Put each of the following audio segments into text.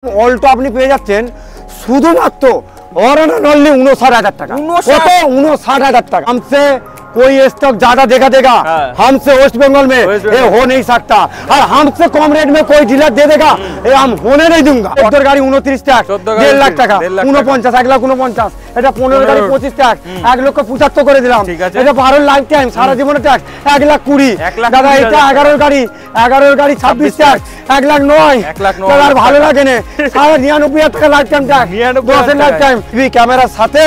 Alto আপনি পেয়ে যাচ্ছেন শুধুমাত্র অনলি 59,000 টাকা। 59,000 টাকা। हमसे कोई स्टॉक ज्यादा देगा हमसे वेस्ट बंगाल में ये हो नहीं सकता और हमसे कम रेट में कोई डीलर दे देगा ये हम होने नहीं दूंगा। 14 गाड़ी 29 টাকা 1.5 লাখ টাকা 49 1,49,000 এটা 15 গাড়ি 25 টাকা 1,75,000 করে দিলাম। এটা 12 লাইফ টাইম সারা জীবনের ট্যাক্স 1,20,000 দাদা। এটা 11 গাড়ি 26 টাকা 1,09,000 আর ভালো লাগে না 99,000 টাকা life time tax 10 life time ক্যামেরার সাথে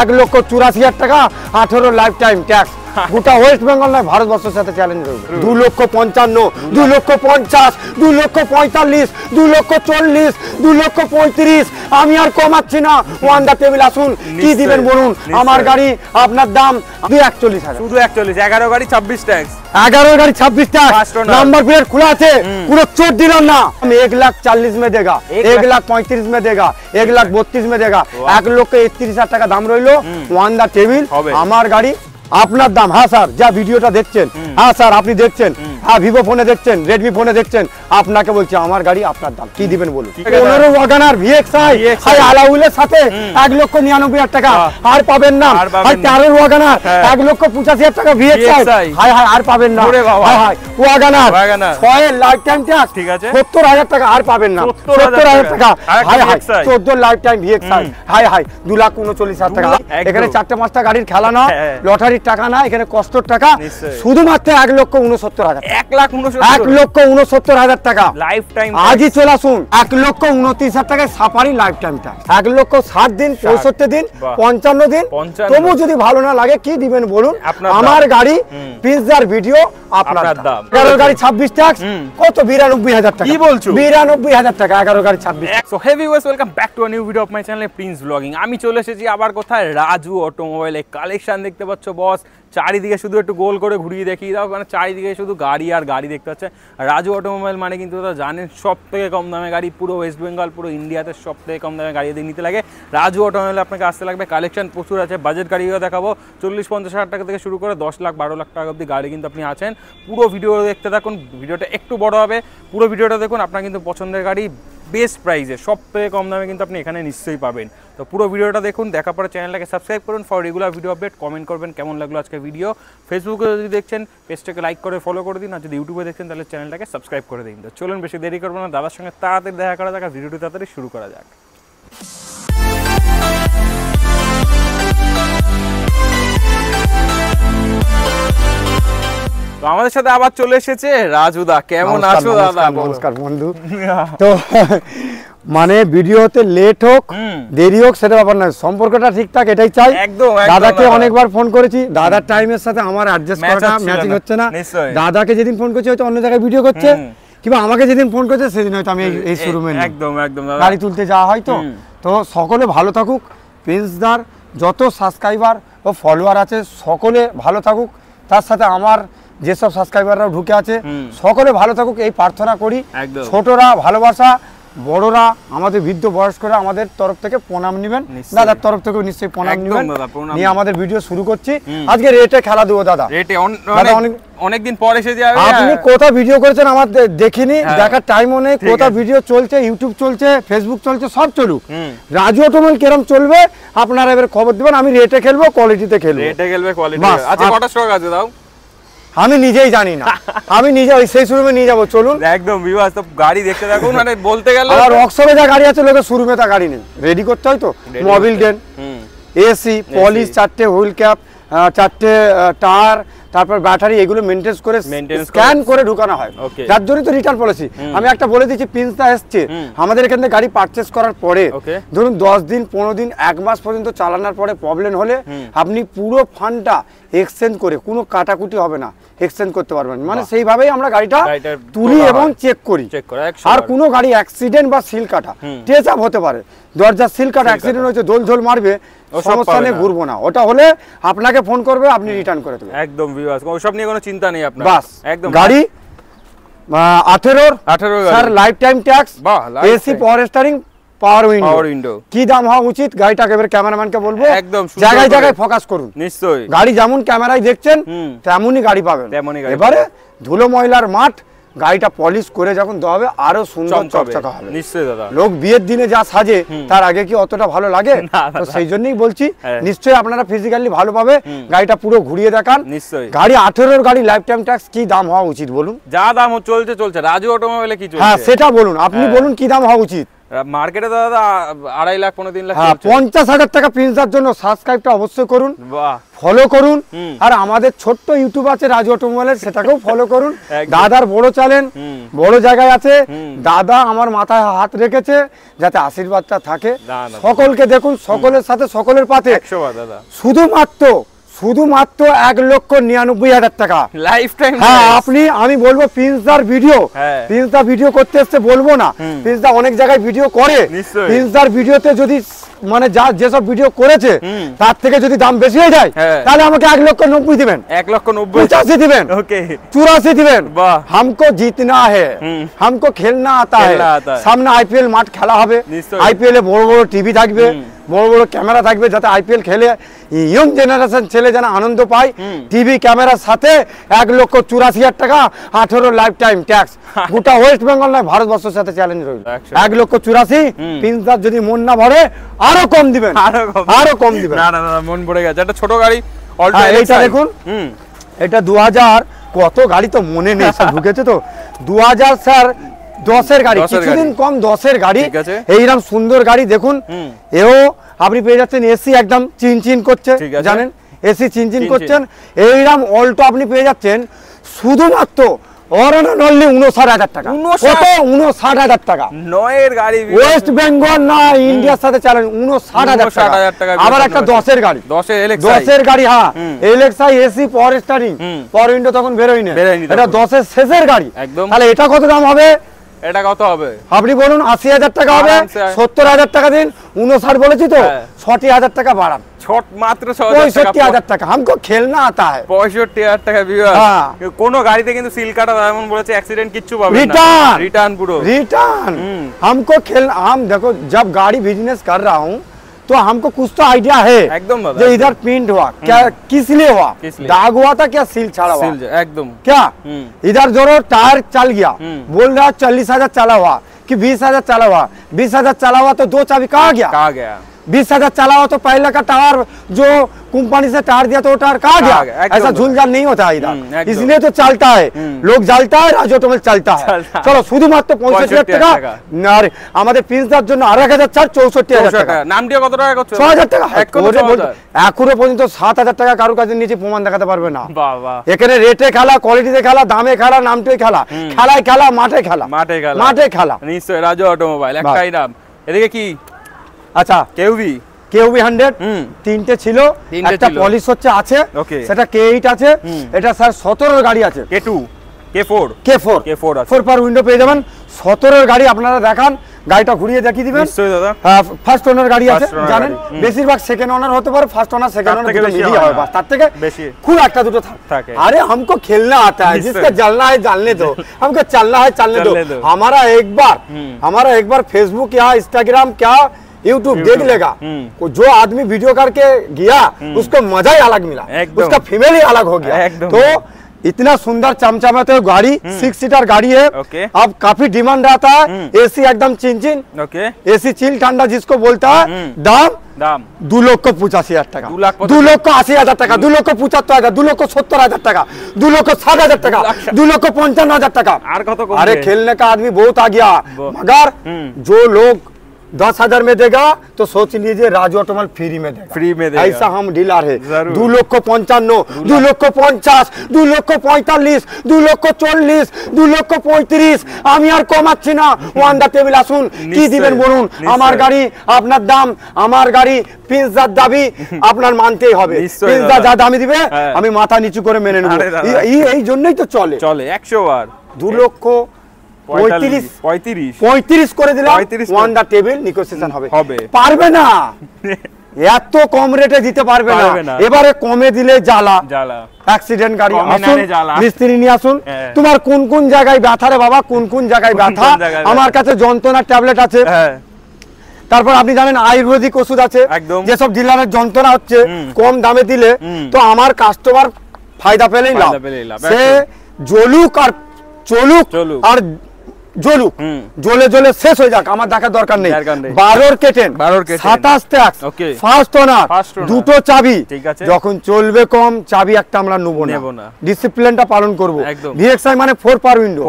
1,84,000 টাকা 18 লাইফ টাইম ট্যাক্স। গোটা ওয়েস্ট বেঙ্গল নয় ভারতবর্ষের সাথে চ্যালেঞ্জ রয়েছে। 2,55,000 2,50,000 2,45,000 2,40,000 2,35,000 আমি আর কমাচ্ছি না। ওয়ান দা টেবিল আসুন কি দিবেন বলুন। আমার গাড়ি আপনার দাম 2,41,000 শুধু 41 11 গাড়ি 26 ট্যাক্স 11 गाड़ी 26 टैक्स नंबर प्लेट खुला है पूरा चोट दिला ना। हम 1,40,000 में देगा 1,35,000 में देगा 1,32,000 में देगा 1,31,000 টাকা দাম রইলো। ওয়ান দা টেবিল আমার গাড়ি আপনার দাম। হ্যাঁ স্যার যা ভিডিওটা দেখছেন হ্যাঁ স্যার আপনি দেখছেন হ্যাঁ ভিভো ফোনে দেখছেন রেডমি ফোনে দেখছেন আপনাকে বলছি আমার গাড়ি আপনার দাম কি দিবেন বলুন। 15 ওয়াগনার ভিএক্সআই আলাউলের সাথে 1,99,000 টাকা আর পাবেন না। আর 13 ওয়াগনার 1,85,000 টাকা ভিএক্সআই হাই হাই আর পাবেন না। হাই হাই ওয়াগনার 6 লাইফ টাইম ট্যাক্স ঠিক আছে 70,000 টাকা আর পাবেন না। 70,000 টাকা হাই হাই 14 লাইফ টাইম ভিএক্সআই হাই হাই 2,39,000 টাকা। এখানে 4টে 5টা গাড়ির খেলা না লটারি টাকা না এখানে কষ্টর টাকা শুধুমাত্র 1,69,000 1,69,000 টাকা লাইফ টাইম। আজই চলে আসুন 1,29,000 টাকায় সাফারি লাইফ টাইমটা 1,60 দিন 65 দিন 55 দিন তবু যদি ভালো না লাগে কি দিবেন বলুন। আমার গাড়ি পিৎজার ভিডিও আপনার দাম 11 গাড়ি 26 ট্যাক্স কত 92,000 টাকা। কি বলছো 92,000 টাকা 11 গাড়ি 26। So hey viewers welcome back to a new video of my channel Prince blogging. আমি চলে এসেছি আবার কোথায় রাজু অটোমোবাইলে। কালেকশন দেখতে পাচ্ছ বস চারিদিকে শুধু একটু গোল করে ঘুরিয়ে দেখিয়ে দাও মানে চারিদিকে শুধু গাড়ি আর গাড়ি দেখতে পাচ্ছে। রাজু অটোমোবাইল মানে কিন্তু তারা জানেন সব থেকে কম দামে গাড়ি পুরো ওয়েস্ট বেঙ্গল পুরো ইন্ডিয়াতে সব থেকে কম দামে গাড়ি যদি নিতে লাগে রাজু অটোমোবাইলে আপনাকে আসতে লাগবে। কালেকশন প্রচুর আছে বাজেট গাড়িও দেখাবো 40-50,000 টাকা থেকে শুরু করে 10 লাখ 12 লাখ টাকা অবধি গাড়ি কিন্তু আপনি আছেন। পুরো ভিডিও দেখতে থাকুন ভিডিওটা একটু বড় হবে পুরো ভিডিওটা দেখুন আপনার কিন্তু পছন্দের গাড়ি বেস্ট প্রাইসে সব থেকে কম দামে কিন্তু আপনি এখানে নিশ্চয়ই পাবেন। তো পুরো ভিডিওটা দেখুন দেখার পরে চ্যানেলটাকে সাবস্ক্রাইব করুন for regular video update. Comment করবেন কেমন লাগলো আজকে ভিডিও। ফেসবুকে যদি দেখছেন পেজটাকে লাইক করে ফলো করে দিন আর যদি ইউটিউবে দেখছেন তাহলে চ্যানেলটাকে সাবস্ক্রাইব করে দিন। তো চলুন বেশি দেরি করবো না দাদার সঙ্গে তাড়াতাড়ি দেখা করা যাক আর ভিডিওটি তাড়াতাড়ি শুরু করা যাক। তো আমাদের সাথে আবার চলে এসেছে রাজুদা। কেমন আছো দাদা? নমস্কার বন্ধু। তো মানে ভিডিওতে লেট হোক দেরি হোক সেটা ব্যাপার না সম্পর্কটা ঠিকঠাক এটাই চাই। দাদাকে অনেকবার ফোন করেছি দাদার টাইমের সাথে আমার অ্যাডজাস্ট করাটা ম্যাচিং হচ্ছে না। দাদাকে যেদিন ফোন করছি হয়তো অন্য জায়গায় ভিডিও করছে কিংবা আমাকে যেদিন ফোন করছে সেদিন হয়তো আমি এই শোরুমে একদম গাড়ি তুলতে যাওয়া হয়তো। তো সকলে ভালো থাকুক প্রিন্সদার যত সাবস্ক্রাইবার ও ফলোয়ার আছে সকলে ভালো থাকুক তার সাথে আমার যেসব সাবস্ক্রাইবাররাও ঢুকে আছে সকলে ভালো থাকুক এই প্রার্থনা করি। ছোটরা ভালোবাসা বড়রা আমাদের বৃদ্ধ বয়স্করা আমাদের তরফ থেকে প্রণাম নেবেন দাদার তরফ থেকে নিশ্চয়ই প্রণাম নেবেন নিয়ে আমাদের ভিডিও শুরু করছি। আজকে রেটে খেলা দেবো দাদা। রেটে অনেকদিন পর এসে যাবে আপনি কোথাও ভিডিও করেছেন আমার দেখিনি দেখার টাইমও নেই। কোথাও ভিডিও চলছে ইউটিউব চলছে ফেসবুক চলছে সব চলুক রাজু অটোমোবাইল কেরম চলবে আপনারা এবার খবর দিবেন। আমি রেটে খেলবো কোয়ালিটিতে খেলবো। রেটে খেলবে কোয়ালিটি। আচ্ছা কটা স্টক আছে দাও? আমি নিজেই জানি না আমি নিজে ওই সেই শোরুমে নিয়ে যাবো চলুন একদম ভিউয়ার্স তো গাড়ি দেখতে থাকুন। মানে বলতে গেলে আর রক্সবে যা গাড়ি আছে লোকের শোরুমে তা গাড়ি নেই রেডি করতে হয় তো মোবিল ডেন এসি পলিশ 4টে হুইল ক্যাপ 4টে টায়ার তারপর ব্যাটারি এগুলো মেইনটেইন করে স্ক্যান করে ঢুকানো হয় যার জন্যই তো রিটার্ন পলিসি। আমি একটা বলে দিচ্ছি প্রিন্সদা এসছে আমাদের এখান থেকে গাড়ি পারচেস করার পরে ধরুন 10 দিন 15 দিন 1 মাস পর্যন্ত চালানোর পরে প্রবলেম হলে আপনি পুরো ফান্ডটা এক্সচেঞ্জ করে কোনো কাটাকুটি হবে না এক্সচেঞ্জ করতে পারবেন। মানে সেইভাবেই আমরা গাড়িটা তুলি এবং চেক করি। আর কোনো গাড়ি অ্যাক্সিডেন্ট বা সিল কাটা টেচ আপ হতে পারে দরজার সিল কাটা অ্যাক্সিডেন্ট হয়েছে দোল ঝোল মারবে সমস্যা নেই ঘুরবো না ওটা হলে আপনাকে ফোন করবে আপনি রিটার্ন করে দেবেন একদম ভিউয়ার্স ওসব নিয়ে কোনো চিন্তা নেই আপনার। বাস একদম গাড়ি 18 sir life time tax AC power steering পাওয়ার উইন্ডো কি দাম হওয়া উচিত গাড়িটাকে এবার ক্যামেরাম্যানকে বলবো একদম জায়গায় জায়গায় ফোকাস করুন নিশ্চয়ই গাড়ি যেমন ক্যামেরায় দেখছেন তেমনই গাড়ি পাবেন। এবারে ধুলো ময়লার মাঠ গাড়িটা পলিশ করে যখন দেওয়া হবে আরো সুন্দর চকচকা হবে। নিশ্চয়ই দাদা, লোক বিয়ের দিনে যা সাজে তার আগে কি অতটা ভালো লাগে? তো সেই জন্যই বলছি নিশ্চয়ই আপনারা ফিজিক্যালি ভালোভাবে গাড়িটা পুরো ঘুরিয়ে দেখান। নিশ্চয়ই গাড়ি 18 গাড়ি লাইফ টাইম ট্যাক্স কি দাম হওয়া উচিত বলুন? যা দাম চলছে রাজু অটোমোবাইলে কি চলছে? হ্যাঁ সেটা বলুন, আপনি বলুন কি দাম হওয়া উচিত? মার্কেটে দাদা 2.5 লাখ 3 লাখ। 50,000 টাকা প্রিন্সার জন্য সাবস্ক্রাইবটা অবশ্যই করুন, ফলো করুন। আর আমাদের ছোট্ট ইউটিউব আছে রাজু অটোমোবাইলের, সেটাকেও ফলো করুন। দাদার বড় চ্যানেল, বড় জায়গায় আছে। দাদা আমার মাথায় হাত রেখেছে যাতে আশীর্বাদটা থাকে। সকলকে দেখুন, সকলের সাথে সকলের পাশে। শুধুমাত্র 1,99,000 টাকা লাইফ টাইম। হ্যাঁ আমি বলবো প্রিন্সদার ভিডিও করতে এসছে বলবো না, প্রিন্সদা অনেক জায়গায় ভিডিও করে। প্রিন্সদার ভিডিওতে যদি মানে যেসব ভিডিও করেছে তার থেকে যদি দাম বেশি হয়ে যায় তাহলে আমাকে 1,90,000 দিবেন, 1,90,000, 85 দিবেন, 84 দিবেন। हमको जीतना है, हमको खेलना आता है। সামনে আইপিএল মাঠ খেলা হবে, আইপিএল এ বড় বড় টিভি থাকবে, বড় বড় ক্যামেরা থাকবে, যাতে আইপিএল খেলে ইয়ং জেনারেশন ছেলে যেন আনন্দ পায়। টিভি ক্যামেরার সাথে 1,84,000 টাকা 18 লাইফ টাইম ট্যাক্স। গোটা ওয়েস্ট বেঙ্গল নয়, ভারতবর্ষের সাথে চ্যালেঞ্জ রইল। 1,84,000 প্রিন্সদার যদি মন না ভরে আরো কম দিবেন, আরো কম দিবেন। না না না, মন ভরে গেছে। একটা ছোট গাড়ি এইটা দেখুন, এটা 2000 কত গাড়ি তো মনে নেই, সব ঢুকেছে তো। 2000 স্যার 10-এর গাড়ি, কিছুদিন কম 10-এর গাড়ি, এইরকম সুন্দর গাড়ি দেখুন। এও আপনি পেয়ে যাচ্ছেন এসি একদম চিনচিন করছে, জানেন এসি চিনচিন করছেন। এইরকম অল্টো আপনি পেয়ে যাচ্ছেন শুধুমাত্র অনলি 59,000 টাকা। 59,000 টাকা নয়ের গাড়ি, ওয়েস্ট বেঙ্গল না ইন্ডিয়ার সাথে চ্যালেঞ্জ। 59,000 টাকা। আবার একটা 10-এর গাড়ি, 10-এর গাড়ি। হ্যাঁ এলেক্সাই AC power steering, power window তখন বেরোয় না, এটা 10-এর শেষের গাড়ি। তাহলে এটা কত দাম হবে? এটা কত হবে আপনি বলুন? 80,000 টাকা হবে। 70,000 টাকা দিন, 59 বলেছি তো, 60,000 টাকা বাড়ান, মাত্র 65,000 টাকা। हमको खेलना आता है। 65,000 টাকা ভিউয়ার। কোন গাড়িতে কিন্তু সিল কাটা এমন বলেছে অ্যাক্সিডেন্ট কিচ্ছু পাবেন না, रिटर्न পুরো रिटर्न। हमको खेलना, हम देखो जब गाड़ी बिजनेस कर रहा हूँ तो हमको कुछ तो आइडिया है एकदम जो इधर प्रिंट हुआ क्या, किस लिए हुआ, दाग हुआ था क्या, सील छाड़ा हुआ एकदम क्या, इधर जोरो टायर चल गया, बोल रहा 40,000 चला हुआ कि 20,000 चला हुआ। 20,000 चला हुआ तो 2 चाबी कहाँ गया? 20,000 चला हुआ तो पहले का टायर जो कंपनी से टायर दिया तो वो टायर कहाँ गया? ऐसा झुलझाल नहीं होता है इधर, इसलिए तो चलता है, लोग जलता है, राजू ऑटोमोबाइल चलता है। चलो শুধুমাত্র 65,000 টাকা। আর আমাদের প্রিন্সদার জন্য 64,000 টাকা। নামটিও কত টাকা করছো? 6,000 টাকা। এখনো পর্যন্ত 7,000 টাকা কারো কাছে নিচে প্রমাণ দেখাতে পারবে না। এখানে রেটে খেলা, কোয়ালিটিতে খেলা, দামে খেলা, নামটাই খেলা, খেলায় খেলা, মাঠে খেলা, মাঠে খেলা। নিশ্চয়ই রাজু অটোমোবাইল, একটাই নাম। এদিকে কি? আচ্ছা কেউভি 100 তিনটে ছিল, একটা পলিশ হচ্ছে আছে, সেটা K8 আছে। এটা স্যার 17-এর গাড়ি আছে, K2 K4 আছে, 4 পার উইন্ডো পেয়ে যাবেন। 17-এর গাড়ি আপনারা দেখান, গাড়িটা ঘুরিয়ে দেখিয়ে দিবেন। নিশ্চয়ই দাদা। ফার্স্ট ওনার গাড়ি আছে, জানেন বেশিরভাগ সেকেন্ড ওনার হতে পারে, ফার্স্ট ওনার সেকেন্ড ওনার দুটো মিলিয়ে হয়, বাস তার থেকে বেশি খুব একটা দুটো থাকে। আরে हमको खेलना आता है, जिसका जलना है जलने दो, हमको चलना है चलने दो। हमारा एक बार फेसबुक या इंस्टाग्राम क्या यूट्यूब देख लेगा, जो आदमी वीडियो करके गया उसको मजा ही अलग मिला, उसका फीमेल ही अलग हो गया। तो इतना सुंदर चमचमाते गाड़ी 6 सीटर गाड़ी है। अब काफी डिमांड रहता है, एसी एकदम चिनचिन, एसी चिल ठंडा जिसको बोलता है। दाम 2,85,000 টাকা, 2,80,000 টাকা, 2,75,000, 2,70,000 টাকা, 2,60,000 টাকা, 2,55,000 টাका। अरे खेलने का आदमी बहुत आ गया, मगर जो लोग 10,000 में देगा तो सोच लीजिए राजू ऑटोमोबाइल फ्री में देगा। ऐसा हम डीलर है। 2,55,000, 2,50,000, 2,45,000, 2,40,000, 2,35,000। আমি আর কমাচ্ছি না, ওয়ান দা টেবিল আসুন, কি দিবেন বলুন। আমার গাড়ি আপনার দাম, আমার গাড়ি প্রিন্সদার দাবি আপনার মানতেই হবে। প্রিন্সদার যা দামি দিবে আমি মাথা নিচু করে মেনে নেব, এই জন্যই তো চলে 100 বার। 2,35,000 করে দিলাম, ওয়ান দা টেবিল নেগোসিয়েশন হবে। পারবে না, এত কম রেটে দিতে পারবে না। এবারে কমে দিলে জ্বালা, অ্যাক্সিডেন্ট গাড়ি। আসুন মিস্ত্রি নিয়ে আসুন, তোমার কোন কোন জায়গায় ব্যথা রে বাবা, কোন কোন জায়গায় ব্যথা, আমার কাছে যন্ত্রণার ট্যাবলেট আছে। তারপর আপনি জানেন আয়ুর্বেদিক ওষুধ আছে, যেসব ডিলারের যন্ত্রণা হচ্ছে কম দামে দিলে তো আমার কাস্টমার ফায়দা পেলেই লাভ। সে জলুক আর চলুক আর জ্বলুক, জ্বলে জ্বলে শেষ হয়ে যাক, আমার দেখার দরকার নেই। 12 কেটেন 27 ট্যাক্স ফার্স্ট ওনার, দুটো চাবি, যখন চলবে কম চাবি একটা আমরা নেবো না, ডিসিপ্লিনটা পালন করব। ভিএক্সআই মানে 4 পাওয়ার উইন্ডো।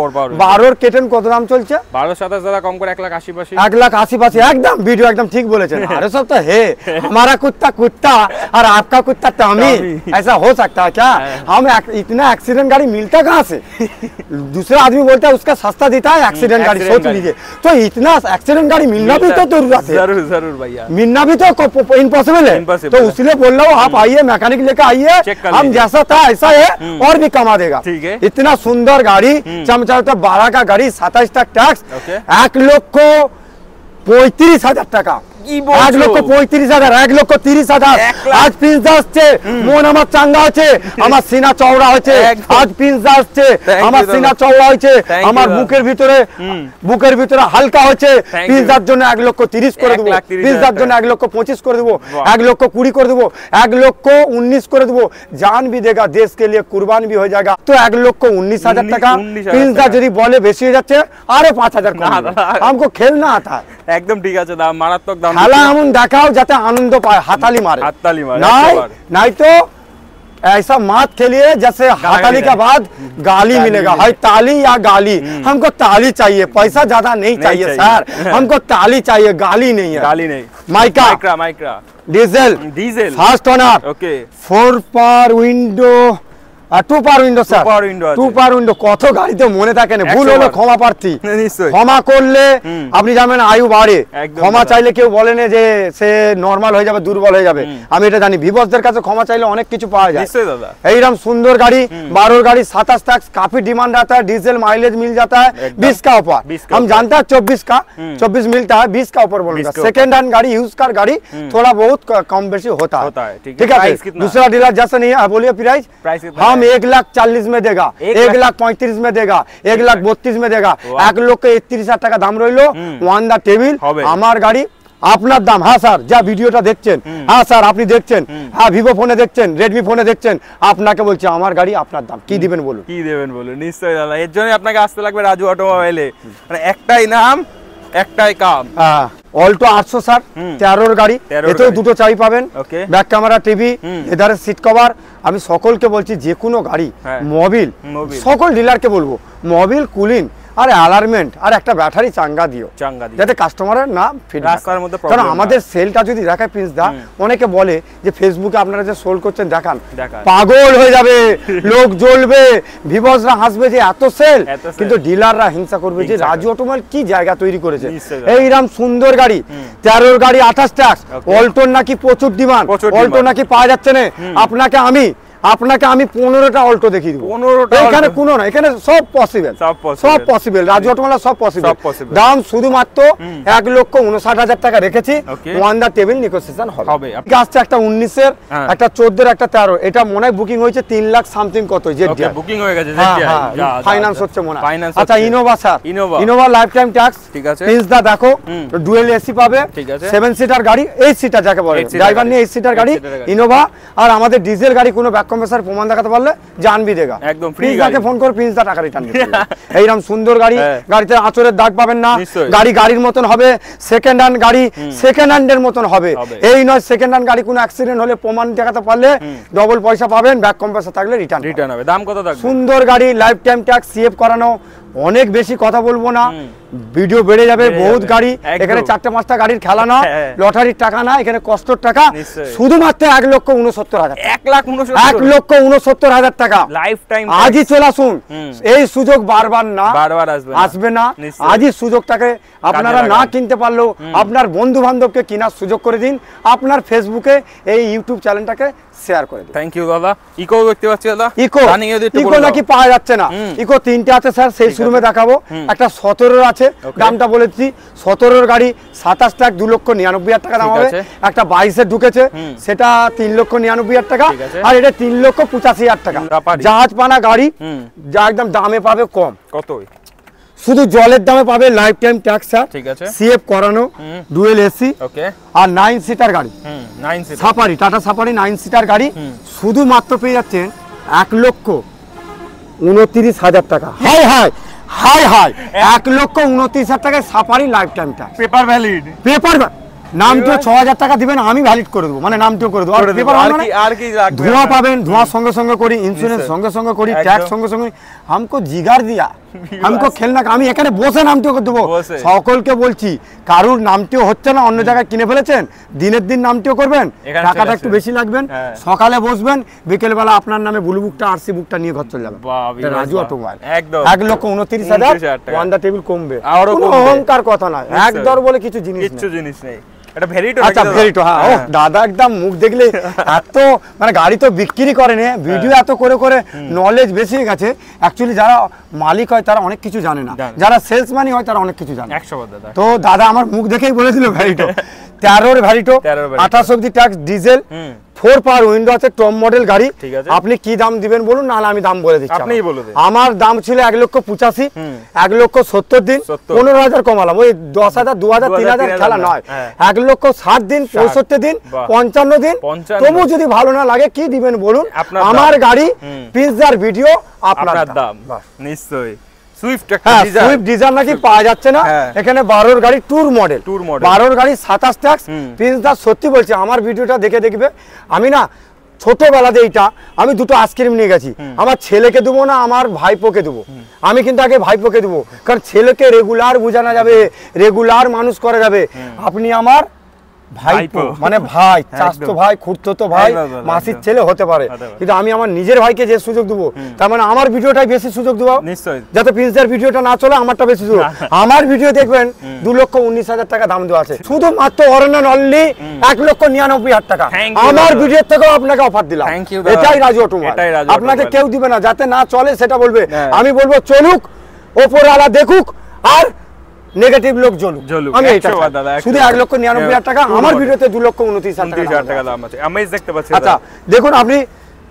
12 কেটেন কত দাম চলছে? 12-27 দাদা, কম করে 1,80,000। 1,80,000 একদম ভিডিও একদম ঠিক বলেছেন। अरे सब तो है हमारा कुत्ता कुत्ता और आपका कुत्ता टॉमी, ऐसा हो सकता है क्या? हम इतना एक्सीडेंट गाड़ी मिलता कहाँ से? दूसरा आदमी बोलता है उसका सस्ता देता है एक्सीडेंट गाड़ी, सोच लीजिए। तो इतना एक्सीडेंट गाड़ी मिलना भी तो जरूरत है, जरूर जरूर भैया, मिलना भी तो इम्पॉसिबल है। तो इसलिए बोल रहा हूँ आप आइए, मैकेनिक लेकर आइए, हम जैसा था ऐसा है और भी कमा देगा। इतना सुंदर गाड़ी, चमचमता 12 का गाड़ी, 27 तक टैक्स, 1,35,000 টাকা। 1,35,000, 1,30,000। আজ পিজ্জা আসছে, মন আমার চাঙ্গা আছে, আমার সিনা চওড়া হয়েছে। আজ পিজ্জা আসছে, আমার সিনা চওড়া হয়েছে, আমার বুকের ভিতরে হালকা হয়েছে। পিজ্জার জন্য 1,30,000 করে দেবো, পিজ্জার জন্য 1,25,000 করে দেবো, 1,20,000 করে দেবো, 1,19,000 করে দেবো। जान भी देगा, देश के लिए कुर्बान भी हो जाएगा। तो 1,19,000 টাকা পিজ্জা যদি বলে বেশি হয়ে যাচ্ছে, আরে 5,000 কম। हमको खेलना आता है। একদম ঠিক আছে, দাম মারাত্মক দাম। খেলা এমন দেখাও যাতে আনন্দ পায়, হাতালি মারে। नहीं तो ऐसा मत खेलिए जैसे हाथाली के बाद गाली मिलेगा, है ताली या गाली। हमको ताली चाहिए, पैसा ज्यादा नहीं चाहिए सर, हमको ताली चाहिए, गाली नहीं है। गाली नहीं। Micra diesel fast owner, 4 power window, 2 পাওয়ার উইন্ডো স্যার, 2 পাওয়ার উইন্ডো। কত গাড়িতে মনে থাকে না, ভুল হলো ক্ষমা প্রার্থী। ক্ষমা করলে আপনি জানেন আয়ু বাড়ে, ক্ষমা চাইলে কেউ বলে না যে সে নরমাল হয়ে যাবে, দুর্বল হয়ে যাবে। আমি এটা জানি, ভিভসদের কাছে ক্ষমা চাইলে অনেক কিছু পাওয়া যায়। এইরকম সুন্দর গাড়ি, 12 गाड़ी 27 तक, काफी डिमांड आता है। डीजल माइलेज मिल जाता है 20 का ऊपर, हम जानते हैं 24 का, 24 मिलता है, 20 का ऊपर बोलूंगा। सेकेंड हैंड गाड़ी, यूज कार गाड़ी थोड़ा बहुत कम बेसी होता है, ठीक है। दूसरा डीलर जैसा नहीं है, बोलिए प्राइस। हम 1,40,000 में देगा, 1,35,000 में देगा, 1,32,000 में देगा, 1,31,000 টাকা দাম রইলো। ওয়ান দা টেবিল আমার গাড়ি, আপনার দাম। হ্যাঁ স্যার, যা ভিডিওটা দেখছেন, হ্যাঁ স্যার আপনি দেখছেন, হ্যাঁ ভিভো ফোনে দেখছেন, রেডমি ফোনে দেখছেন, আপনাকে বলছি আমার গাড়ি আপনার দাম। কি দিবেন বলুন? কি দিবেন বলুন? নিশ্চয়ই দাদা, এর জন্য আপনাকে আসতে লাগবে রাজু অটোমোবাইলে। মানে একটাই নাম, একটাই কাম। অল্টো 800 স্যার, 13 গাড়ি, এতেও দুটো চাবি পাবেন, ব্যাক ক্যামেরা, টিভি, এধারে সিট কভার। আমি সকলকে বলছি যে কোনো গাড়ি, মোবিল, সকল ডিলারকে বলবো মোবিল, কুলিং আর অ্যালার্মেন্ট আর একটা ব্যাটারি চাঙ্গা দিও, যাতে কাস্টমারের না রাস্তার মধ্যে। কারণ আমাদের সেলটা যদি দেখায় প্রিন্স দা, অনেকে বলে যে ফেসবুকে আপনারা যে সোল করছেন দেখান, পাগল হয়ে যাবে, লোক জ্বলবে, ভিভসরা হাসবে যে এত সেল, কিন্তু ডিলাররা হিংসা করবে যে রাজু অটোমোবাইল কি জায়গা তৈরি করেছে। এইরকম সুন্দর গাড়ি, 13 গাড়ি 28 ট্যাক্স, অল্টোর নাকি প্রচুর ডিমান্ড, অল্টো নাকি পাওয়া যাচ্ছে না। আপনাকে আমি 15টা অল্টো দেখিয়ে দিব। এখানে কোনো না, এখানে সব পসিবল, সব পসিবল, রাজু অটোমোবাইল সব পসিবল। দাম শুধুমাত্র 1,59,000 টাকা রেখেছি, ওয়ান দা টেবিল নেগোসিয়েশন হবে। আসছে একটা 19-এর, একটা 14-এর, একটা 13। এটা মনে হয় বুকিং হয়েছে 3 লাখ সামথিং কত, জেড বুকিং হয়ে গেছে, ফাইনান্স হচ্ছে মনে হয়। আচ্ছা Innova sir, Innova life time tax, ঠিক আছে। প্রিন্স দা দেখো, ডুয়েল এসি পাবে, 7 সিটার গাড়ি, 8 সিটার যাকে বলে, ড্রাইভার নিয়ে 8 সিটার গাড়ি ইনোভা। আর আমাদের ডিজেল গাড়ি কোনো কম্প্রেসার প্রমাণ দেখাতে পারলে জান भी देगा, একদম ফ্রি। গাড়িকে ফোন করে প্রিন্স দা টাকা রিটার্ন দিতে। এইরকম সুন্দর গাড়ি, গাড়িতে আঁচড়ের দাগ পাবেন না, গাড়ির মতন হবে। সেকেন্ড হ্যান্ড গাড়ি সেকেন্ড হ্যান্ডের মতন হবে, এই নয় সেকেন্ড হ্যান্ড গাড়ি কোনো অ্যাক্সিডেন্ট হলে প্রমাণ দেখাতে পারলে ডবল পয়সা পাবেন, ব্যাক কম্প্রেসার থাকলে রিটার্ন হবে। দাম কত থাকবে? সুন্দর গাড়ি, লাইফ টাইম ট্যাক্স, সিএফ করানো। অনেক বেশি কথা বলবো না, ভিডিও বেড়ে যাবে। বহুত গাড়ি, এখানে 4-5টা গাড়ির খেলা না, লটারির টাকা না, এখানে কষ্টর টাকা। শুধুমাত্র 1,69,000, 1,69,000 টাকা লাইফ টাইম। আজই চলে আসুন, এই সুযোগ বারবার না, বারবার আসবে না। আজই সুযোগটাকে আপনারা না কিনতে পারলেও আপনার বন্ধু বান্ধবকে কেনার সুযোগ করে দিন, আপনার ফেসবুকে এই ইউটিউব চ্যানেলটাকে শেয়ার করে দিন। থ্যাংক ইউ দাদা। ইকো দেখতে পাচ্ছি দাদা, ইকো নাকি পাওয়া যাচ্ছে না। ইকো 3টে আছে স্যার, সেই শোরুমে দেখাবো। একটা 17 আছে, দামটা বলেছি 17 গাড়ি 27 লাখ 2,99,000 টাকা দাম হবে। একটা 22-এ ঢুকেছে, সেটা 3,99,000 টাকা, আর এটা 3,85,000 টাকা। জাহাজ পানা গাড়ি, যা একদম দামে পাবে কম। কত? শুধু জলের দামে পাবে, লাইফ টাইম ট্যাক্স স্যার, ঠিক আছে, সিএফ করানো, ডুয়েল এসি, ওকে। আর 9 সিটার গাড়ি, 9 seater safari, tata safari 9 seater গাড়ি। শুধুমাত্র পেয়ে যাচ্ছেন 1,29,000 টাকা। হাই হাই হাই হাই 1,29,000 টাকায় Safari life time tax paper valid paper নামটিও 6,000 টাকা দিবেন আমি ভ্যালিড করে দেবো মানে নামটিও করে দেবো আর পেপার আর কি লাগবে ধোঁয়া পাবেন ধোঁয়া সঙ্গে সঙ্গে করি ইন্স্যুরেন্স সঙ্গে সঙ্গে করি ট্যাক্স সঙ্গে সঙ্গে हमको জিগার দিয়া हमको খেলনা আমি এখানে বসে নামটিও করে দেবো সকলকে বলছি কারুর নামটিও হচ্ছে না অন্য জায়গায় কিনে ফেলেছেন দিনের দিন নামটিও করবেন টাকাটা একটু বেশি লাগবেন সকালে বসবেন বিকেল বেলা আপনার নামে ব্লু বুকটা আরসি বুকটা নিয়ে ঘর চলে যাবে রাজু অটোমোবাইল একদম 1,29,000 ওয়ান দা টেবিল কমবে কোনো অহংকার কথা না এক দর বলে কিছু জিনিস নেই এটা ভেরিটো আচ্ছা ভেরিটো হ্যাঁ ও দাদা একদম মুখ দেখলে এত মানে গাড়ি তো বিক্রি করে না ভিডিও এত করে করে নলেজ বেশি হয়ে গেছে অ্যাকচুয়ালি যারা মালিক হয় তারা অনেক কিছু জানে না যারা সেলসম্যানই হয় তারা অনেক কিছু জানে 100 দাদা তো দাদা আমার মুখ দেখেই বলেছিল ভেরিটো 13 এর ভেরিটো 28 অবধি ট্যাক্স ডিজেল 4 পাওয়ার উইন্ডো আছে টপ মডেল গাড়ি আপনি কি দাম দিবেন বলুন নালে আমি দাম বলে দিচ্ছি আপনিই বলে দেন আমার দাম ছিল 1,85,000 1,70,000 দিন 15,000 কমালাম ওই 10,000 2,000 3,000 খেলা নয় 1,60,000 দিন 65 দিন 55 দিন তবু যদি ভালো না লাগে কি দিবেন বলুন আমার গাড়ি পিৎজার ভিডিও আপনার দাম নিশ্চয়ই সুইফট ডিজায়ার নাকি পাওয়া যাচ্ছে না এখানে 12 এর গাড়ি ট্যুর মডেল 12 এর গাড়ি 27 ট্যাক্স প্রিন্সদা সত্যি বলছি আমার ভিডিওটা দেখে দেখবে আমি না ছোটবেলাতে এইটা আমি দুটো আইসক্রিম নিয়ে গেছি আমার ছেলেকে দেবো না আমার ভাইপোকে দেবো আমি কিন্তু আগে ভাইপোকে দেবো কারণ ছেলেকে রেগুলার বোঝানো যাবে রেগুলার মানুষ করা যাবে আপনি আমার ভাইপো মানে ভাই চাচতো ভাই খুড়তো ভাই মাসির ছেলে হতে পারে কিন্তু আমি আমার নিজের ভাইকে যে সুযোগ দেবো তার মানে আমার ভিডিওটাই বেশি সুযোগ দেবো নিশ্চয়ই যাতে প্রিন্সের ভিডিওটা না চলে আমারটা বেশি সুযোগ আমার ভিডিও দেখবেন 2,19,000 টাকা দাম দেওয়া আছে শুধুমাত্র অরণ্য অনলি 1,99,000 টাকা আমার ভিডিওর থেকেও আপনাকে অফার দিলাম এটাই রাজু অটোমোবাইল আপনাকে কেউ দিবে না যাতে না চলে সেটা বলবে আমি বলবো চলুক ওপরওয়ালা দেখুক আর নেগেটিভ লোক জ্বলুক আমি এটা শুধু 1,99,000 টাকা আমার ভিডিওতে 2,29,000 টাকা দাম আছে আমেজ দেখতে পাচ্ছেন अच्छा देखो আপনি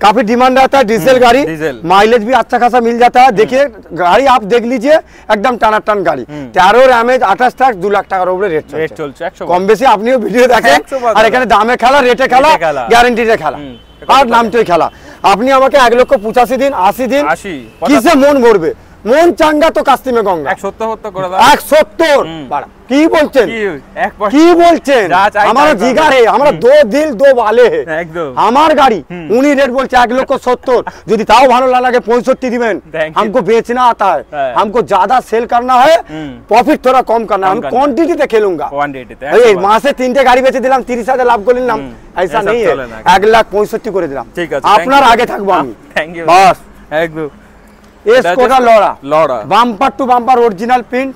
काफी डिमांड आता है डीजल गाड़ी माइलेज भी अच्छा खासा मिल जाता है देखिए गाड़ी आप देख लीजिए एकदम টানাটান গাড়ি 13 এমএজ 28 টাকা 2 লাখ টাকার উপরে রেট চলছে কম বেশি আপনিও ভিডিও দেখেন আর এখানে দামে খেলা রেটে খেলা গ্যারান্টিতে খেলা আর নামটাই খেলা আপনি আমাকে 1,85,000 দিন 80 দিন কিসে মন ভরবে মন চাঙ্গা তো কাস্তি মে গঙ্গা 170 করে দাও 170 কি বলছেন কি বলছেন আমার জিগার হে আমরা দো দিল দো वाले है একদম আমার গাড়ি উনি রেট বলছে 1,70,000 যদি তাও ভালো না লাগে 65 দিবেন हमको बेचना आता है हमको ज्यादा सेल करना है प्रॉफिट थोड़ा कम करना है हम क्वांटिटी ते खेलूंगा क्वांटिटी এই মাসে তিনটে গাড়ি বেচে দিলাম 30,000 লাভ করে নিলাম ऐसा नहीं है 1,65,000 করে দিলাম আপনার আগে থাকবো আমি থ্যাংক ইউ বাস একদম এসকোডা লড়া bumper to bumper original print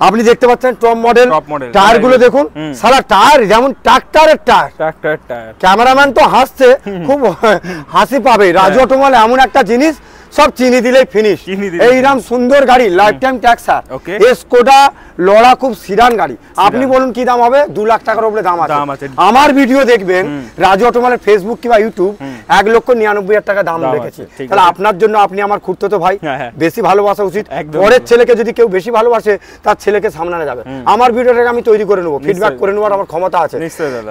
আপনি দেখতে পাচ্ছেন টপ মডেল টায়ার গুলো দেখুন সারা টায়ার যেমন ট্রাক্টরের টায়ার ক্যামেরাম্যান তো হাসছে খুব হাসি পাবে রাজু অটোমোবাইল এমন একটা জিনিস সব চিনি দিলেই ফিনিশ এইরকম সুন্দর গাড়ি লাইফ টাইম ট্যাক্স আর এসকোডা লড়া খুব সিডান গাড়ি আপনি বলুন কি দাম হবে 2 লাখ টাকার উপরে দাম আছে আমার ভিডিও দেখবেন রাজু অটোমোবাইলের ফেসবুক কিংবা ইউটিউব 1,99,000 টাকা দাম রেখেছি তাহলে আপনার জন্য আপনি আমার খুঁড়তো ভাই বেশি ভালোবাসা উচিত পরের ছেলেকে যদি কেউ বেশি ভালোবাসে তার ছেলেকে সামনে যাবে আমার ভিডিওটাকে আমি তৈরি করে নেবো ফিডব্যাক করে নেওয়ার আমার ক্ষমতা আছে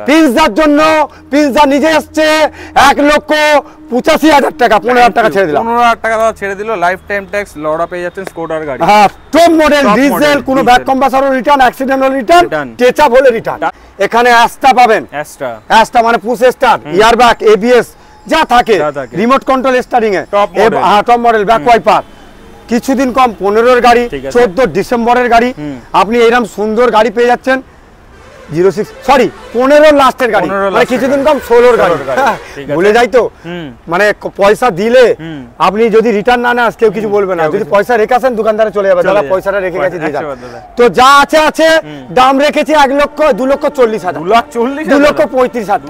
পিৎজার জন্য পিৎজা নিজে আসছে 1,85,000 টাকা 15,000 টাকা ছেড়ে দিলাম 15,000 টাকা ছেড়ে দিল লাইফ টাইম ট্যাক্স লড়া পেয়ে যাচ্ছেন স্কোডার গাড়ি হ্যাঁ টপ মডেল ডিজেল কোনো ব্যাক কম্প্রেসর রিটার্ন অ্যাক্সিডেন্ট হলে রিটার্ন টেচআপ হলে রিটার্ন এখানে অ্যাস্টা পাবেন অ্যাস্টা মানে পুশ স্টার্ট ইয়ার ব্যাগ এবিএস যা থাকে রিমোট কন্ট্রোল স্টারিং এ হ্যাঁ টপ মডেল ব্যাক ওয়াইপার কিছুদিন কম 15 এর গাড়ি 14 ডিসেম্বরের গাড়ি আপনি এরকম সুন্দর গাড়ি পেয়ে যাচ্ছেন 06 সরি 15 লাস্টের গাড়ি মানে কিছুদিন কম 16 গাড়ি ভুলে যাই তো মানে পয়সা দিলে আপনি যদি রিটার্ন না নেন কেউ কিছু বলবে না যদি পয়সা রেখে আসেন দোকানদারে চলে যাবে দাদা পয়সাটা রেখে গেছে দিয়ে যান তো যা আছে আছে দাম রেখেছি 1,40,000 2,35,000 2,35,000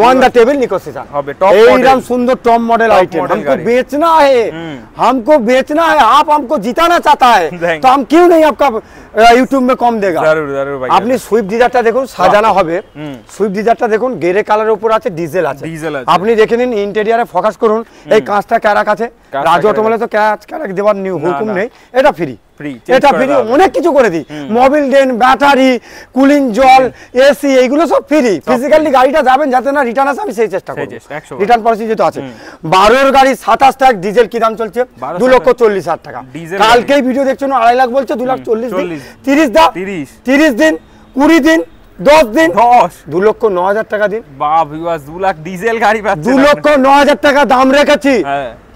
ওয়ান দা টেবিল নেগোশিয়েশন হবে টপ মডেল এইরকম সুন্দর টপ মডেল आइटम हमको बेचना है आप हमको जिताना चाहता है तो हम क्यों नहीं आपका यूट्यूब में कम देगा जरूर भाई আপনি সুইফট ডিজায়ারটা দেখুন সাজানো হবে সুইফট ডিজায়ারটা দেখুন গ্রে কালারের উপর আছে ডিজেল আছে আপনি দেখে নিন ইন্টেরিয়রে ফোকাস করুন এই কাঁচটা ক্যারাক আছে রাজু অটোমোবাইলে তো ক্যারাক দেওয়ার নিউ হুকুম নেই এটা ফ্রি এটা ফ্রি, অনেক কিছু করে দিই, মোবিল ডেন, ব্যাটারি, কুলিং জল, এসি, এইগুলো সব ফ্রি। ফিজিক্যালি গাড়িটা যাবেন যাতে না রিটার্ন আসে, আমি সেই চেষ্টা করব। রিটার্ন পলিসি যেটা আছে। 12 এর গাড়ি 27 টাকা, ডিজেল কি দাম চলছে? 2,40,000 টাকা। কালকেই ভিডিও দেখছো না 2.5 লাখ বলছে, 2,40,000 দিন, 30 দাও, 30 দিন, 20 দিন, 10 দিন, 2,09,000 টাকা দিন। বাহ ভিউয়ার্স, 2 লাখ ডিজেল গাড়ি পাচ্ছেন, 2,09,000 টাকা দাম রেখেছি।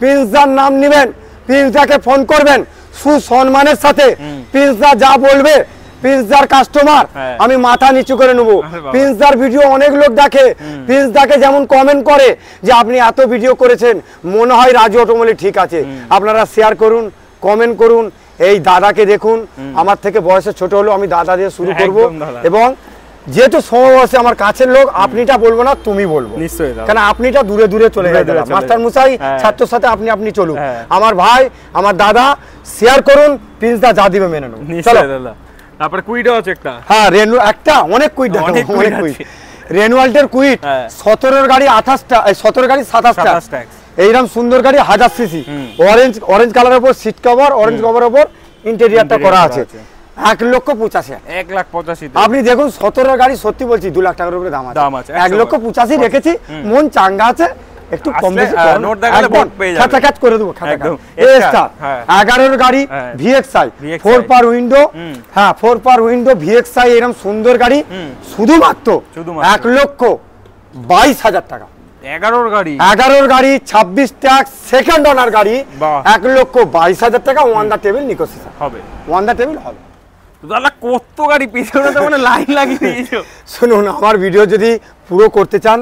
প্রিন্সদার নাম নেবেন, প্রিন্সদাকে ফোন করবেন সুসম্মানের সাথে। প্রিন্সদা যা বলবে, প্রিন্সদার কাস্টমার, আমি মাথা নিচু করে নেবো। প্রিন্সদার ভিডিও অনেক লোক দেখে, প্রিন্সদাকে যেমন কমেন্ট করে যে আপনি এত ভিডিও করেছেন, মনে হয় রাজু অটোমোবাইল ঠিক আছে। আপনারা শেয়ার করুন, কমেন্ট করুন। এই দাদাকে দেখুন, আমার থেকে বয়সে ছোট হলো, আমি দাদা দিয়ে শুরু করব। এবং যেহেতু সমবয়সী আমার কাছের লোক, আপনিটা বলবো না, তুমি বলবো, নিশ্চয়ই, কারণ আপনিটা দূরে দূরে চলে যায়। মাস্টার মশাই ছাত্রর সাথে আপনি চলুন। আমার ভাই, আমার দাদা, শেয়ার করুন, প্রিন্সদা যা দিবে মেনে নেব। চলো তারপর কুইটও আছে একটা। হ্যাঁ, রেনু একটা, অনেক কুইট দেখাবো, অনেক কুইট। রেনুয়াল্টের কুইট 17 এর গাড়ি 28টা, 17 গাড়ি 27টা। এইরকম সুন্দর গাড়ি 1000 সিসি, অরেঞ্জ কালারের উপর সিট কভার, অরেঞ্জ কভারের উপর ইন্টেরিয়রটা করা আছে। 1,85,000, 1,85,000। আপনি দেখুন 17 এর গাড়ি, সত্যি বলছি 2 লাখ টাকার উপরে দাম আছে। 1,85,000 রেখেছি, মন চাঙ্গা আছে, একটু কম বেশি নোট দেখালে বোর্ড পেয়ে যাবে, খাতা কাজ করে দেবো। একদম এস্টার 11 এর গাড়ি ভিএক্সআই 4 পার উইন্ডো। হ্যাঁ, 4 পার উইন্ডো ভিএক্সআই, এরকম সুন্দর গাড়ি, শুধুমাত্র 1,22,000 টাকা। 11 এর গাড়ি, 11 এর গাড়ি 26 ট্যাক্স, সেকেন্ড ওনার গাড়ি, 1,22,000 টাকা। ওয়ান দা টেবিল নেগোসিয়েশন হবে, ওয়ান দা টেবিল হবে। দাদা কত গাড়ি পিছনে তো মানে লাইন লাগিয়ে দিয়েছো। শুনুন, আমার ভিডিও যদি পুরো করতে চান,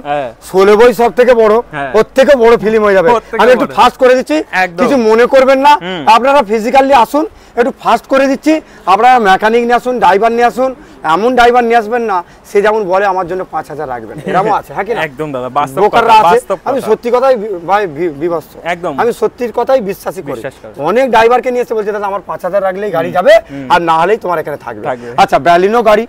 16 বই সব থেকে বড়, ওর থেকে বড় ফিল্ম হয়ে যাবে। আমি একটু ফাস্ট করে দিচ্ছি, কিছু মনে করবেন না। আপনারা ফিজিক্যালি আসুন, একটু ফাস্ট করে দিচ্ছি। আপনারা মেকানিক নিয়ে আসুন, ড্রাইভার নিয়ে আসুন। এমন ড্রাইভার নিয়ে আসবেন না সে যেমন বলে আমার জন্য 5,000 রাখবেন, এরকম আছে। হ্যাঁ কি না? একদম দাদা, বাস্তব কথা। আমি সত্যি কথাই ভাই বিভৎস, একদম আমি সত্যির কথাই বিশ্বাসী করি। অনেক ড্রাইভারকে নিয়ে এসে বলছে দাদা আমার 5,000 রাখলেই গাড়ি যাবে, আর না হলেই তোমার এখানে থাকবে। আচ্ছা, ব্যালিনো গাড়ি,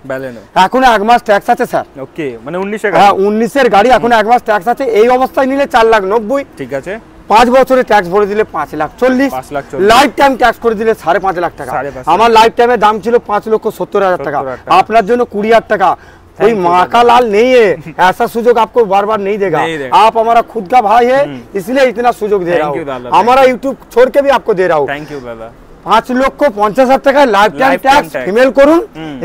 এখন 1 মাস ট্যাক্স আছে স্যার। ওকে, মানে 19 এর গাড়ি। হ্যাঁ, 19 এর গাড়ি, এখন 1 মাস ট্যাক্স আছে। এই অবস্থায় নিলে 4,90,000। ঠিক আছে। 5 বছরে ট্যাক্স ভরে দিলে 5,40,000, লাইফ টাইম ট্যাক্স করে দিলে 5.5 লাখ টাকা। আমার লাইফ টাইমের দাম ছিল 5,70,000 টাকা, আপনার জন্য 20,000 টাका। कोई माँ का लाल नहीं है, ऐसा सुजोग आपको बार बार नहीं देगा। आप हमारा खुद का भाई है, इसलिए इतना सुजोग दे रहा हूँ। हमारा यूट्यूब छोड़ के भी आपको दे रहा हूँ। 5,50,000 টাকা লাইফ টাইম ট্যাক্স ফিমেল করুন,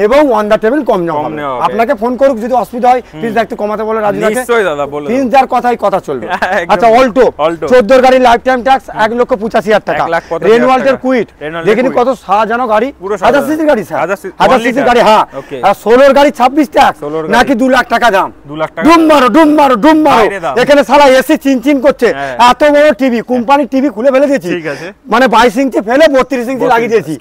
এবং অন দা টেবিল কম নেওয়া হবে। আপনাকে ফোন করুক যদি অসুবিধা হয়, প্লিজ একটু কমাতে বলে রাজু দাকে। নিশ্চয়ই দাদা, বলে দিন। 3,000 কথাই কথা চলবে। আচ্ছা, অল্টো 14 এর গাড়ি লাইফ টাইম ট্যাক্স 1,85,000 টাকা। রেনুয়াল্টের কুইট দেখিনি কত সাজানো গাড়ি, 1000 সিসির গাড়ি স্যার, 1000 সিসির গাড়ি। হ্যাঁ, আর 16 এর গাড়ি 26 ট্যাক্স, নাকি 2 লাখ টাকা দাম। 2 লাখ টাকা। ডুম মারো ডুম মারো ডুম মারো। এখানে সারা এসি চিনচিন করছে, এত বড় টিভি, কোম্পানির টিভি খুলে ফেলে দিয়েছি। মানে 22 ইঞ্চি ফেলে 32 ইঞ্চি লাগিয়ে দিয়েছি।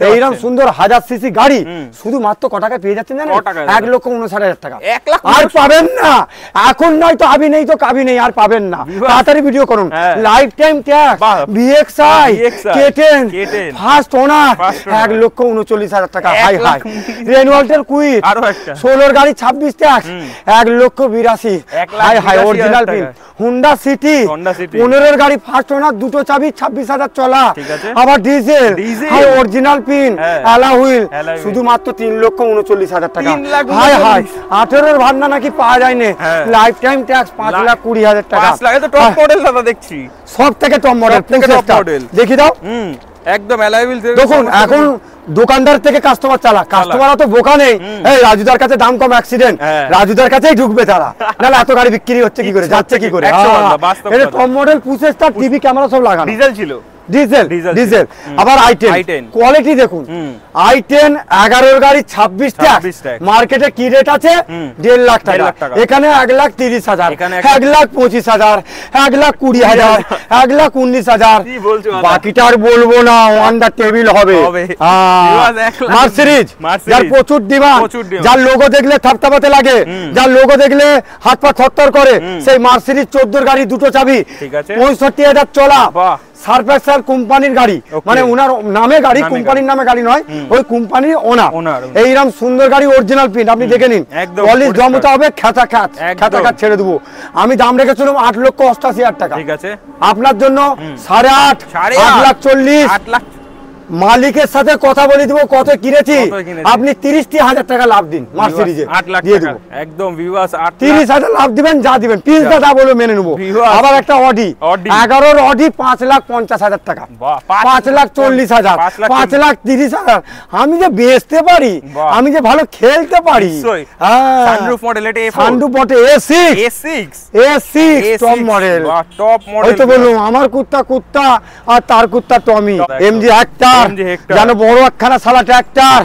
এইরকম সুন্দর 1000 সিসি গাড়ি শুধুমাত্র ক টাকায় পেয়ে যাচ্ছেন জানেন? 1,59,000 টাকা। আর পাবেন না, এখন নয় তো আবি নেই তো কাবি নেই, আর পাবেন না। তাড়াতাড়ি ভিডিও করুন। Life time tax, VXI, K ten, first owner 1,39,000 টাকা। হাই হাই। রেনুয়াল্টের কুইট 16 এর গাড়ি 26 tax 1,82,000। High high. Original pin Honda city 15 এর গাড়ি ফার্স্ট ওনার, দুটো চাবি, 26,000 চলা। আবার diesel, high original pin, alloy wheel, শুধুমাত্র 3,39,000 টাকা। হাই হাই। 18 এর ভান্ডা নাকি পাওয়া যায় না, লাইফ টাইম ট্যাক্স 5,20,000 টাকা। 5 লাখ। তো টপ মডেল দাদা দেখছি, সব থেকে টপ মডেল। দেখি দাও, একদম অ্যালয় হুইল। দেখুন, এখন দোকানদার থেকে কাস্টমার চালা, কাস্টমার তো বোকা নেই। এই রাজুদার কাছে দাম কম, অ্যাক্সিডেন্ট রাজুদার কাছেই ঢুকবে তারা, নাহলে এত গাড়ি বিক্রি হচ্ছে কি করে, যাচ্ছে কি করে। এটা top model, push start, TV, camera সব লাগানো। ডিজেল ছিল, ডিজেল। আবার i10 কোয়ালিটি দেখুন। i10 11 এর গাড়ি 26 ট্যাক্স, মার্কেটে কি রেট আছে? 1.5 লাখ টাকা। এখানে 1,30,000, 1,25,000, 1,20,000, 1,19,000। বাকিটা আর বলবো না, অন দা টেবিল হবে। মার্সিডিজ, যার প্রচুর ডিমান্ড, যার লোগো দেখলে থাপথাপাতে লাগে, যার লোগো দেখলে হাত পা থরথর করে, সেই মার্সিডিজ 14 গাড়ি, দুটো চাবি, 65,000 চলা। সারফেক্সার কোম্পানির গাড়ি, মানে ওনার নামে গাড়ি, কোম্পানির নামে গাড়ি নয়, ওই কোম্পানির ওনার। এইরকম সুন্দর গাড়ি, অরিজিনাল প্রিন্ট, আপনি দেখে নিন। পলিশ জমতে হবে, খেতা খাত ছেড়ে দেবো। আমি দাম রেখেছিলাম 8,88,000 টাকা। ঠিক আছে, আপনার জন্য 8.5, 8,40,000, মালিকের সাথে কথা বলে দিব কত কিনেছি, আপনি 30,000 টাকা লাভ দিন মার্সিডিজে 8 লাখ দিয়ে টাকা দেব একদম ভিউয়ার্স 30,000 লাভ দিবেন, যা দিবেন প্লিজ দাদা বলে মেনে নেব। আবার একটা অডি 11 অডি 5,50,000 টাকা, 5,40,000, 5,30,000। আমি যে বেচতে পারি, আমি যে ভালো খেলতে পারি। সানরুফ মডেল, এটা sunroof model A6 top model, ওই তো বললাম আমার কুত্তা আর তার কুত্তা টমি। এমজি হেক্টর, জানো বড় একখানা সালা ট্রাক্টর,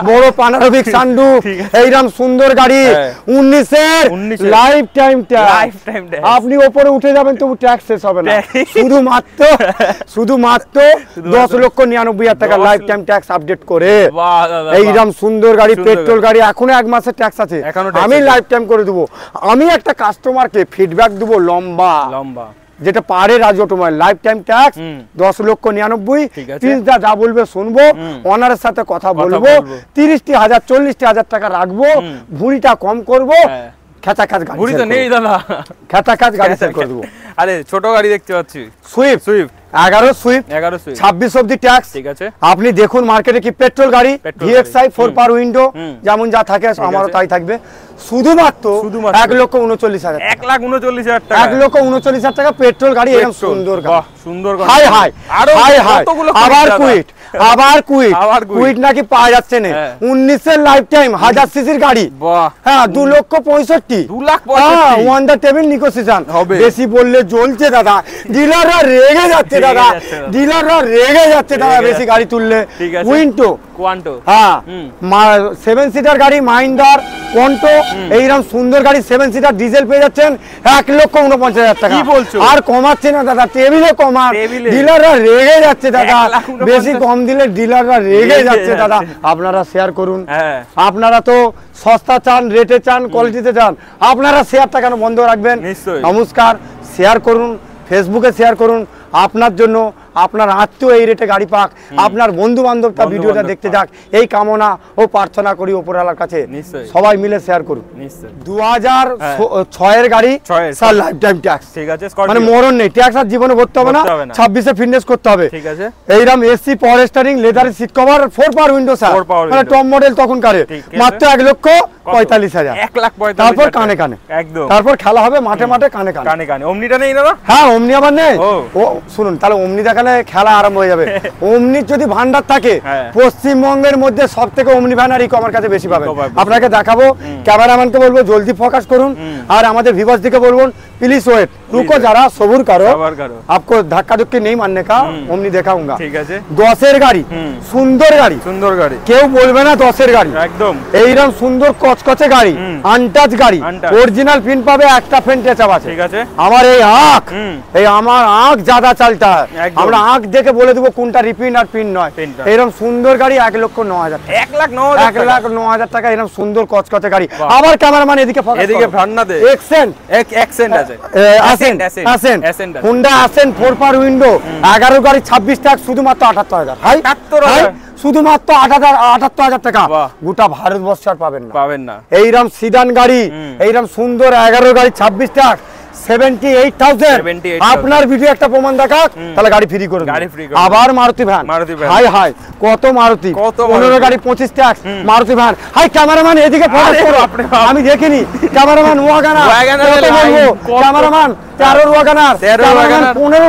বড় পানারবিক সানরুফ, এইরকম সুন্দর গাড়ি 19-এর লাইফ টাইম ট্যাক্স। আপনি উপরে উঠে যাবেন তবু ট্যাক্স শেষ হবে না, শুধুমাত্র 10,99,000 টাকা লাইফ টাইম ট্যাক্স আপডেট করে। এইরকম সুন্দর গাড়ি, পেট্রোল গাড়ি, এখনো 1 মাসের ট্যাক্স আছে, আমি লাইফ টাইম করে দেবো। আমি একটা কাস্টমারকে ফিডব্যাক দেবো লম্বা, যেটা পারে Raju automobile life time tax 10,99,000। Please দা যা বলবে শুনবো, ওনারের সাথে কথা বলবো, 30,000 40,000 টাকা রাখবো, ভুঁড়িটা কম করবো, খেচা কাজ গাড়ি ভুঁড়ি তো নেই দাদা, খেচা কাজ গাড়ি সেল করে দেবো। আরে ছোট গাড়ি দেখতে পাচ্ছি, সুইফট 11 সুইফট 26 অবধি ট্যাক্স। ঠিক আছে, আপনি দেখুন মার্কেটে কি পেট্রোল গাড়ি ভিএক্সআই 4 পাওয়ার উইন্ডো যেমন যা থাকে আমারও তাই থাকবে, শুধুমাত্র 1,39,000, 1,39,000 টাকা, 1,39,000 টাকা পেট্রোল গাড়ি। এরকম সুন্দর গাড়ি, সুন্দর গাড়ি। হাই আবার কুইট নাকি পাওয়া যাচ্ছে না। 19-এর লাইফ টাইম 1000 সিসির গাড়ি, হ্যাঁ 2,65,000, 2,65,000 ওয়ান দা টেবিল নেগোসিয়েশন। বেশি বললে জ্বলছে দাদা, ডিলাররা রেগে যাচ্ছে দাদা, বেশি গাড়ি তুললে। কোয়ান্টো, হ্যাঁ 7 সিটার গাড়ি মাহিন্দ্রার কোয়ান্টো, এইরকম সুন্দর গাড়ি 7 সিটার ডিজেল পেয়ে যাচ্ছেন 1,49,000 টাকা। আর কমাচ্ছে না দাদা, টেবিলে কমান, ডিলাররা রেগে যাচ্ছে দাদা, বেশি কম দিলে ডিলাররা রেগে যাচ্ছে দাদা। আপনারা শেয়ার করুন, আপনারা তো সস্তা চান, রেটে চান, কোয়ালিটিতে চান, আপনারা শেয়ারটা কেন বন্ধ রাখবেন? নমস্কার, শেয়ার করুন, ফেসবুকে শেয়ার করুন, আপনার জন্য, আপনার আত্মীয় এই রেটে গাড়ি পাক, আপনার বন্ধু বান্ধব তা ভিডিওটা দেখতে যাক, এই কামনা ও প্রার্থনা করি উপরওয়ালার কাছে। সবাই মিলে শেয়ার করুন। 2006-এর গাড়ি, স্যার লাইফ টাইম ট্যাক্স, ঠিক আছে, মানে মরণ নেই, ট্যাক্স আর জীবনে ভরতে হবে না, 26-এ ফিটনেস করতে হবে, ঠিক আছে। এইরকম AC power steering, leather seat cover, 4 power window, sir মানে টপ মডেল তখন কারে, মাত্র 1,45,000। তারপর কানে একদম, তারপর খেলা হবে মাঠে কানে। ওমনিটা নেই দাদা? হ্যাঁ ওমনি আবার নেই। ও শুনুন, তাহলে ওমনি দেখালে খেলা আরম্ভ হয়ে যাবে। ওমনির যদি ভান্ডার থাকে, পশ্চিমবঙ্গের মধ্যে সব থেকে ওমনি ভ্যান আর ইকো আমার কাছে বেশি পাবেন। আপনাকে দেখাবো, ক্যামেরাম্যানকে বলবো জলদি ফোকাস করুন, আর আমাদের ভিউয়ার্স দিকে বলবো प्लीज वेट रुको जरा सब्र करो आपको धक्का धुक्की नहीं मानने का ओमनी दिखाऊंगा ठीक है 10 गाड़ी सुंदर गाड़ी क्यों बोलबे ना 10 गाड़ी एकदम এইরকম সুন্দর কচকচে গাড়ি আনটাচ গাড়ি অরিজিনাল পিন পাবে একটা ফ্রেন টেচাপ আছে ঠিক আছে আমার এই আঁখ ज्यादा चलता है আমরা আঁখ দেখে বলে দেব কোনটা রিপিন আর পিন নয় এইরকম সুন্দর গাড়ি 1,09,000 1,09,000 টাকা এরকম সুন্দর কচকচে গাড়ি আবার ক্যামেরাম্যান এদিকে ফ্রন্ট না দে এক্সেন্ট আছে accent Honda accent 4 power window 11 গাড়ি 26 টাকা শুধুমাত্র 78,000 হাই 78,000 শুধুমাত্র 78,000 টাকা গোটা ভারতবর্ষ আর পাবেন না এইরকম সিডান গাড়ি এইরকম সুন্দর 11 গাড়ি 26 টাকা 78,000 আপনার ভিডিও একটা প্রমাণ দেখা তাহলে গাড়ি ফ্রি করে আবার মারুতি ভ্যান হাই কত মারুতি 15 গাড়ি 25 টাকা মারুতি ভ্যান হাই ক্যামেরাম্যান এদিকে ফোকাস করো আমি দেখিনি cameraman WagonR cameraman 13 WagonR 15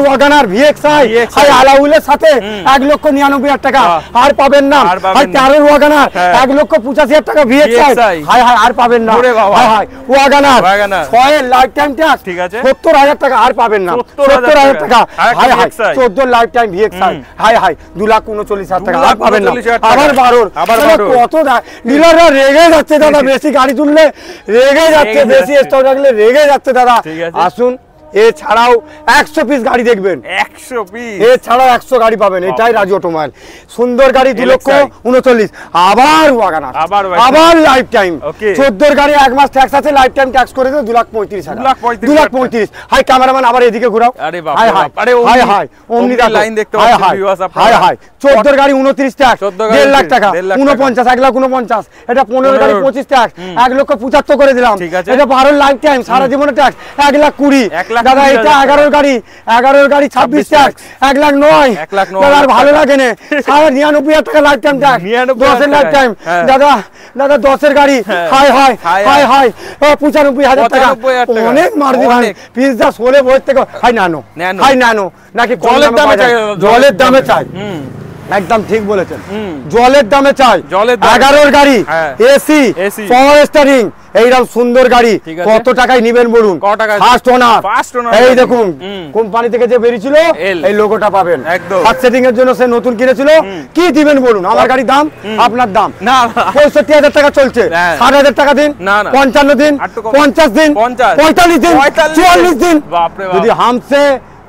WagonR VXI hi আলাউলের সাথে 1,99,000 টাকা আর পাবেন না হাই 13 ওয়াগনার 1,85,000 টাকা ভিএক্সআই হাই আর পাবেন না হাই ওয়াগনার লাইফ টাইম ট্যাক্স ঠিক আছে 70,000 টাকা আর পাবেন না 70,000 টাকা হাই 14 লাইফ টাইম ভিএক্সআই হাই 2,39,000 টাকা আর পাবেন না আবার 12 কত ডিলাররা রেগে যাচ্ছে দাদা বেশি গাড়ি তুললে রেগে যাচ্ছে বেশি স্টক রাখলে রেগে যাচ্ছে দাদা আসুন এছাড়াও 100 পিস গাড়ি দেখবেন 100 পিস এছাড়াও 100 গাড়ি পাবেন এটাই রাজু অটোমোবাইল সুন্দর গাড়ি 2,39,000 আবার ওয়াগনার আবার লাইফ টাইম 14 গাড়ি এক মাস ট্যাক্স আছে লাইফ টাইম ট্যাক্স করে দিও 2,35,000 হাই ক্যামেরাম্যান আবার এদিকে ঘোরাও আরে বাপ হাই ওমনি লাইন দেখতে পাচ্ছেন ভিউয়ার্স আপনারা হাই 14 গাড়ি 29 টাকা 1.5 লাখ টাকা 49 এটা 15 গাড়ি 25 টাকা 1,75,000 করে দিলাম এটা 12 লাইফ টাইম সারা জীবনে ট্যাক্স 1,20,000 দাদা এটা 11 গাড়ি 26 ট্যাক্স 1,09,000 দাদা আর ভালো লাগে না 99,000 টাকা লাইফ টাইম ট্যাক্স 10 এর লাইফ টাইম দাদা 10 এর গাড়ি হাই 95,000 টাকা অনেক মারদি ভাই পিজ্জা সোলে বই থেকে হাই নানো নাকি জলের দামে চাই একদম ঠিক বলেছেন জলের দামে চাই 11 গাড়ি এসি পাওয়ার স্টিয়ারিং এইরকম সুন্দর গাড়ি কত টাকায় নেবেন বলুন ফার্স্ট ওনার এই দেখুন কোম্পানি থেকে যে বেরিয়েছিল এই লোগোটা পাবেন ফার্স্ট সেটিং এর জন্য সে নতুন কিনেছিল কি দিবেন বলুন আমার গাড়ির দাম আপনার দাম না 65,000 টাকা চলছে 60,000 টাকা দিন 55 দিন 50 দিন 45 দিন 44 दिन यदि हमसे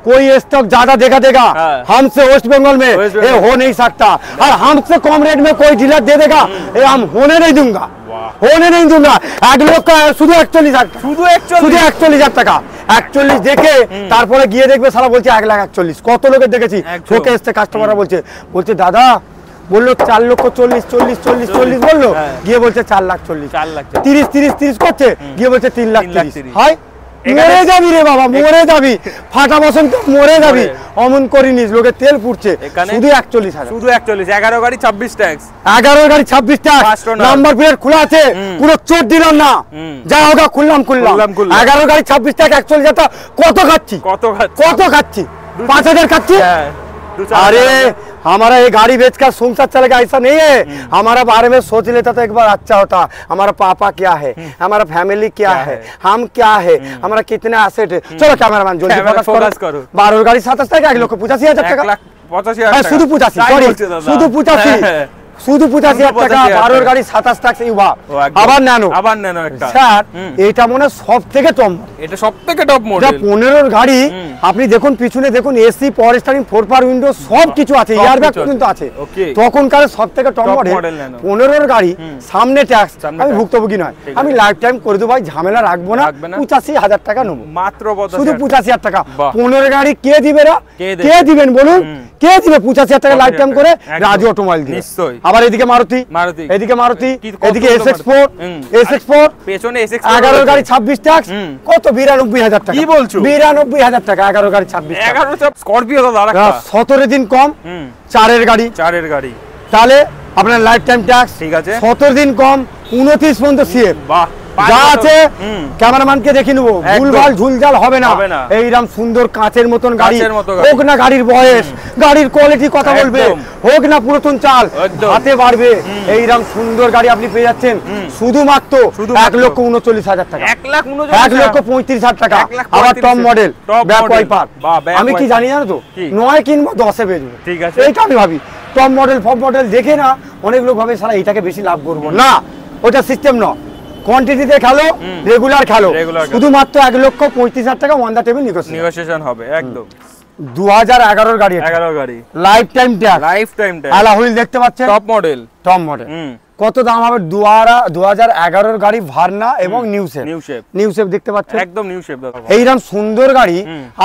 कोई स्टॉक ज्यादा देगा हमसे वेस्ट बंगाल में ये हो नहीं सकता और हमसे कम रेट में कोई डीलर दे देगा ये हम होने नहीं दूंगा एक लोग का শুধু 41,000 টাকা 41 দেখে তারপরে গিয়ে দেখবে সারা বলছে 1,41,000 কত লোকের দেখেছি শোকে এসে কাস্টমাররা বলছে দাদা বললো 4,40,000 বললো গিয়ে বলছে 4,40,000 30 করছে গিয়ে বলছে 3,30,000 হয় মরে যাবি রে বাবা মরে যাবি ফাটা বসন্ত মরে যাবি অমন করিনিস লোকে তেল পুড়ছে শুধু 41,000 শুধু 41 11 গাড়ি 26 ট্যাক্স 11 গাড়ি 26 ট্যাক্স নাম্বার প্লেট খোলা আছে পুরো চোর দিলাম না যা হোক খুললাম 11 গাড়ি 26 ট্যাক্স 41,000 টাকা কত খাচ্ছি 5,000 খাচ্ছি अरे हमारा ये गाड़ी बेचकर संसार चलेगा ऐसा नहीं है हमारा बारे में सोच लेता तो एक बार अच्छा होता हमारा पापा क्या है हमारा फैमिली क्या है हम क्या है हमारा कितना एसेट है चलो कैमरामैन जल्दी फोकस करो 12 गाड़ी 27 টাকা 1,85,000 টাকা 1,85,000 শুধু 85 সরি শুধু 85 শুধু 85,000 টাকা 12 গাড়ি 27 টাকা ইউবা আবার ন্যানো একটা স্যার এটা মনে সবথেকে টপ এটা সবথেকে টপ মডেল 15 গাড়ি আপনি দেখুন পিছনে দেখুন AC power steering 4 power window সব কিছু আছে এয়ারব্যাগ পর্যন্ত আছে তখনকার সবথেকে টপ মডেল 15 গাড়ি সামনে ট্যাক্স আমি ভুক্তভোগী নয় আমি লাইফ টাইম করে দেব ভাই ঝামেলা রাখবো না 85,000 টাকা নেব মাত্র শুধু 85,000 টাকা 15 গাড়ি কে দিবে কে দিবেন বলুন কে দিবে 85,000 টাকা লাইফ টাইম করে রাজু অটোমোবাইল দিবে নিশ্চয়ই আবার এদিকে মারুতি এদিকে SX4 পেছনে SX 11 গাড়ি 26 ট্যাক্স কত 92,000 টাকা কি বলছো 92,000 টাকা 11 গাড়ি 26 11 স্করপিও তো দাদা 17 দিন কম 4 এর গাড়ি তাহলে আপনার লাইফ টাইম ট্যাক্স ঠিক আছে 17 দিন কম 29 পর্যন্ত সিএফ বাহ যা আছে ক্যামেরাম্যানকে দেখে নেবো ভুলভাল ঝুলঝাল হবে না এইরকম সুন্দর কাঁচের মতন গাড়ি হোক না গাড়ির বয়স গাড়ির কোয়ালিটি কথা বলবে হোক না পুরাতন চাল হাতে বাড়বে এইরকম সুন্দর গাড়ি আপনি পেয়ে যাচ্ছেন শুধুমাত্র 1,39,000 টাকা 1,35,000 টাকা আবার টপ মডেল ব্যাক ওয়াইপার আমি কি জানি জানো তো 9 কিনবো 10 এ বেচবো ঠিক আছে এইটা আমি ভাবি টপ মডেল ফপ মডেল দেখে না অনেক লোক ভাবে সারা এটাকে বেশি লাভ করবো না ওটা সিস্টেম নয় কোয়ান্টিটিতে খেলো রেগুলার খেলো শুধুমাত্র 1,35,000 টাকা ওয়ান দা টেবিল নেগোসিয়েশন হবে একদম 2011 গাড়ি লাইফ টাইম ট্যাক্স আলাহুইল দেখতে পাচ্ছেন টপ মডেল কত দাম হবে 2011 গাড়ি ভার্না এবং নিউ শেপ দেখতে পাচ্ছেন একদম নিউ শেপ এইরকম সুন্দর গাড়ি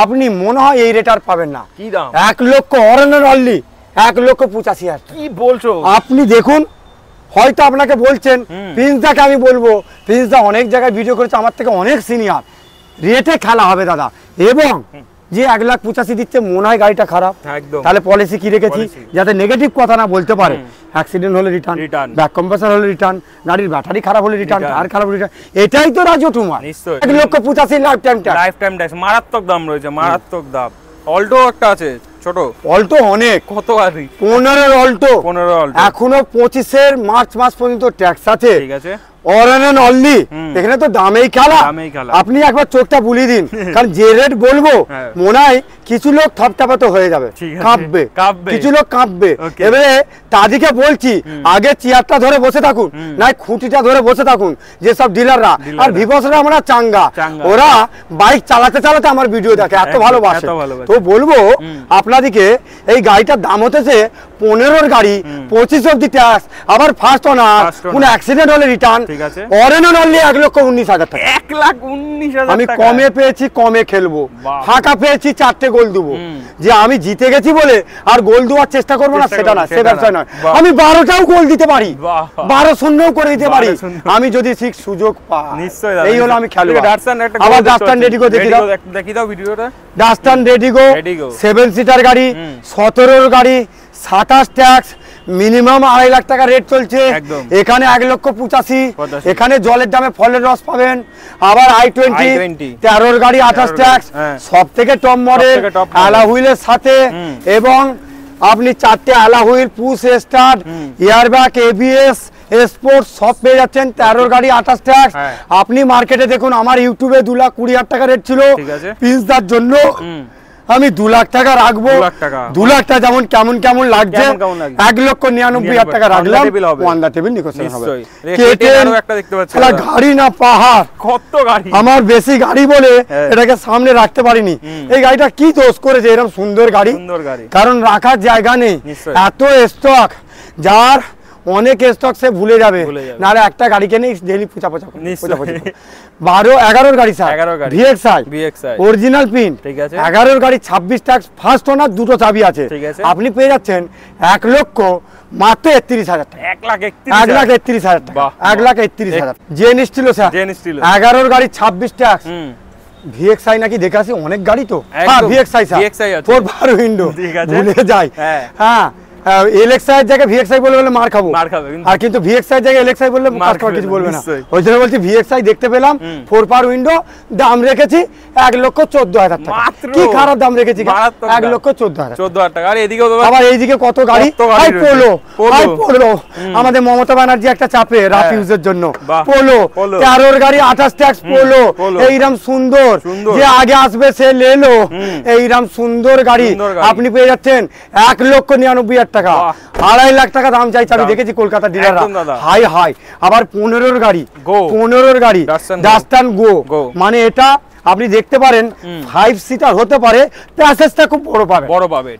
আপনি মনে হয় এই রেট আর পাবেন না কি দাম 1,85,000 1,85,000 কি বলছো আপনি দেখুন হয়তো আপনাকে বলছেন প্রিন্সদাকে আমি বলবো প্রিন্সদা অনেক জায়গায় ভিডিও করেছে আমার থেকে অনেক সিনিয়র রেটে খেলা হবে দাদা এবং যে 1,85,000 দিচ্ছে মনে হয় গাড়িটা খারাপ তাহলে পলিসি কি রেখেছি যাতে নেগেটিভ কথা না বলতে পারে অ্যাক্সিডেন্ট হলে রিটার্ন ব্যাক কম্প্রেসার হলে রিটার্ন গাড়ির ব্যাটারি খারাপ হলে রিটার্ন টায়ার খারাপ হলে রিটার্ন এটাই তো রাজু টুমার 1,85,000 লাইফ টাইম ট্যাক্স মারাত্মক দাম রয়েছে মারাত্মক দাম অল্টো একটা আছে ছোট অল্টো অনেক কত গাড়ি 15 অল্টো এখনো 25 মার্চ মাস পর্যন্ত ট্যাক্স আছে ঠিক আছে অরনন অনলি এখানে তো দামেই খেলা আপনি একবার চোখটা বুলিয়ে দিন কারণ যে রেট বলবো মনে হয় কিছু লোক থপটাপাতো হয়ে যাবে কাঁপবে কিছু লোক কাঁপবে এবারে তাদেরকে বলছি আগে চেয়ারটা ধরে বসে থাকুন না খুঁটিটা ধরে বসে থাকুন যে সব ডিলাররা আর ভিভসরা আমরা চাঙ্গা ওরা বাইক চালাতে চালাতে আমার ভিডিও দেখে এত ভালোবাসে তো বলবো আপনাদেরকে এই গাড়িটার দাম হতেছে 15 গাড়ি 25 অব্দি ট্যাক্স আবার ফার্স্ট ওনার কোনো অ্যাক্সিডেন্ট হলে রিটার্ন অরনন অনলি 1,19,000 টাকা 1,19,000 আমি কমে পেয়েছি কমে খেলবো ফাঁকা পেয়েছি 4টে গোল দেবো, যে আমি জিতে গেছি বলে আর গোল দেওয়ার চেষ্টা করবো না, সেটা না, সে ব্যবসা নয়। আমি 12টাও গোল দিতে পারি, 12-0 করে দিতে পারি, আমি যদি ঠিক সুযোগ পাই। এই হলো আমি খেলোয়াড়। আবার ডাস্টান রেডিগো দেখি দাও ভিডিওটা। ডাস্টান রেডিগো 7 সিটার গাড়ি, 17 গাড়ি, 27 ট্যাক্স, মিনিমাম 2.5 লাখ টাকা রেট চলছে এখানে, 1,85,000। এখানে জলের দামে ফলের রস পাবেন। আবার i20 13 গাড়ি, 28 ট্যাক্স, সব থেকে টপ মডেল, অ্যালা হুইলের সাথে, এবং আপনি 4টে alloy wheel, push start, airbag, ABS, sports সব পেয়ে যাচ্ছেন। 13 গাড়ি, 28 ট্যাক্স। আপনি মার্কেটে দেখুন, আমার ইউটিউবে 2,20,000 টাকা রেট ছিল, প্রিন্সদার জন্য আমি 2 লাখ টাকা রাখবো। 2 লাখ টাকা যেমন কেমন কেমন লাগছে, 1,99,000 টাকা রাখলাম, ওয়ান দা টেবিল নিগোশিয়েশন হবে। গাড়ি না পাহাড়, কত গাড়ি, আমার বেশি গাড়ি বলে এটাকে সামনে রাখতে পারিনি। এই গাড়িটা কি দোষ করেছে, এরকম সুন্দর গাড়ি, কারণ রাখার জায়গা নেই, এত স্টক, যার অনেক স্টক সে ভুলে যাবে, নাহলে একটা গাড়িকে নেই ডেইলি পূজা 12-11 গাড়ি স্যার, ভিএক্সআই অরিজিনাল পিন, 11 গাড়ি, 26 ট্যাক্স, ফার্স্ট ওনার, 2টো চাবি আছে। আপনি পেয়ে যাচ্ছেন 1 লক্ষ মাত্র 31,000 টাকা, 1,31,000 টাকা, 1,31,000। জেন স্টিল স্যার, 11 গাড়ি, 26 ট্যাক্স, ভিএক্সআই নাকি দেখে আসি, অনেক গাড়ি তো, হ্যাঁ ভিএক্সআই স্যার, 4 বার উইন্ডো, ভুলে যায়, হ্যাঁ এলএক্সআই এর জায়গায় ভিএক্সআই বলে মার খাবো, আর কিন্তু ভিএক্সআই এর জায়গায় এলএক্সআই বললে মার খাওয়ার কিছু বলবে না। ওই জন্য বলছি ভিএক্সআই দেখতে পেলাম, 4 পার উইন্ডো, দাম রেখেছি 1,14,000 টাকা। কি খারাপ দাম রেখেছি, 1,14,000 টাকা। আর এদিকে আবার এইদিকে কত গাড়ি, পোলো, আমাদের মমতা ব্যানার্জি একটা চাপে রাফ ইউজের জন্য, পোলো 13 গাড়ি, 28 ট্যাক্স, পোলো এইরকম সুন্দর, যে আগে আসবে সে লেলো, এইরকম সুন্দর গাড়ি আপনি পেয়ে যাচ্ছেন 1,99,000 টাকা, 2.5 লাখ টাকা দাম চাইছে। আমি দেখেছি কলকাতা ডিলাররা, হাই হাই। আবার 15 গাড়ি ডাস্টান গো, মানে এটা আপনি দেখতে পারেন 5 সিটার হতে পারে, প্যাসেজটা খুব বড় পাবেন,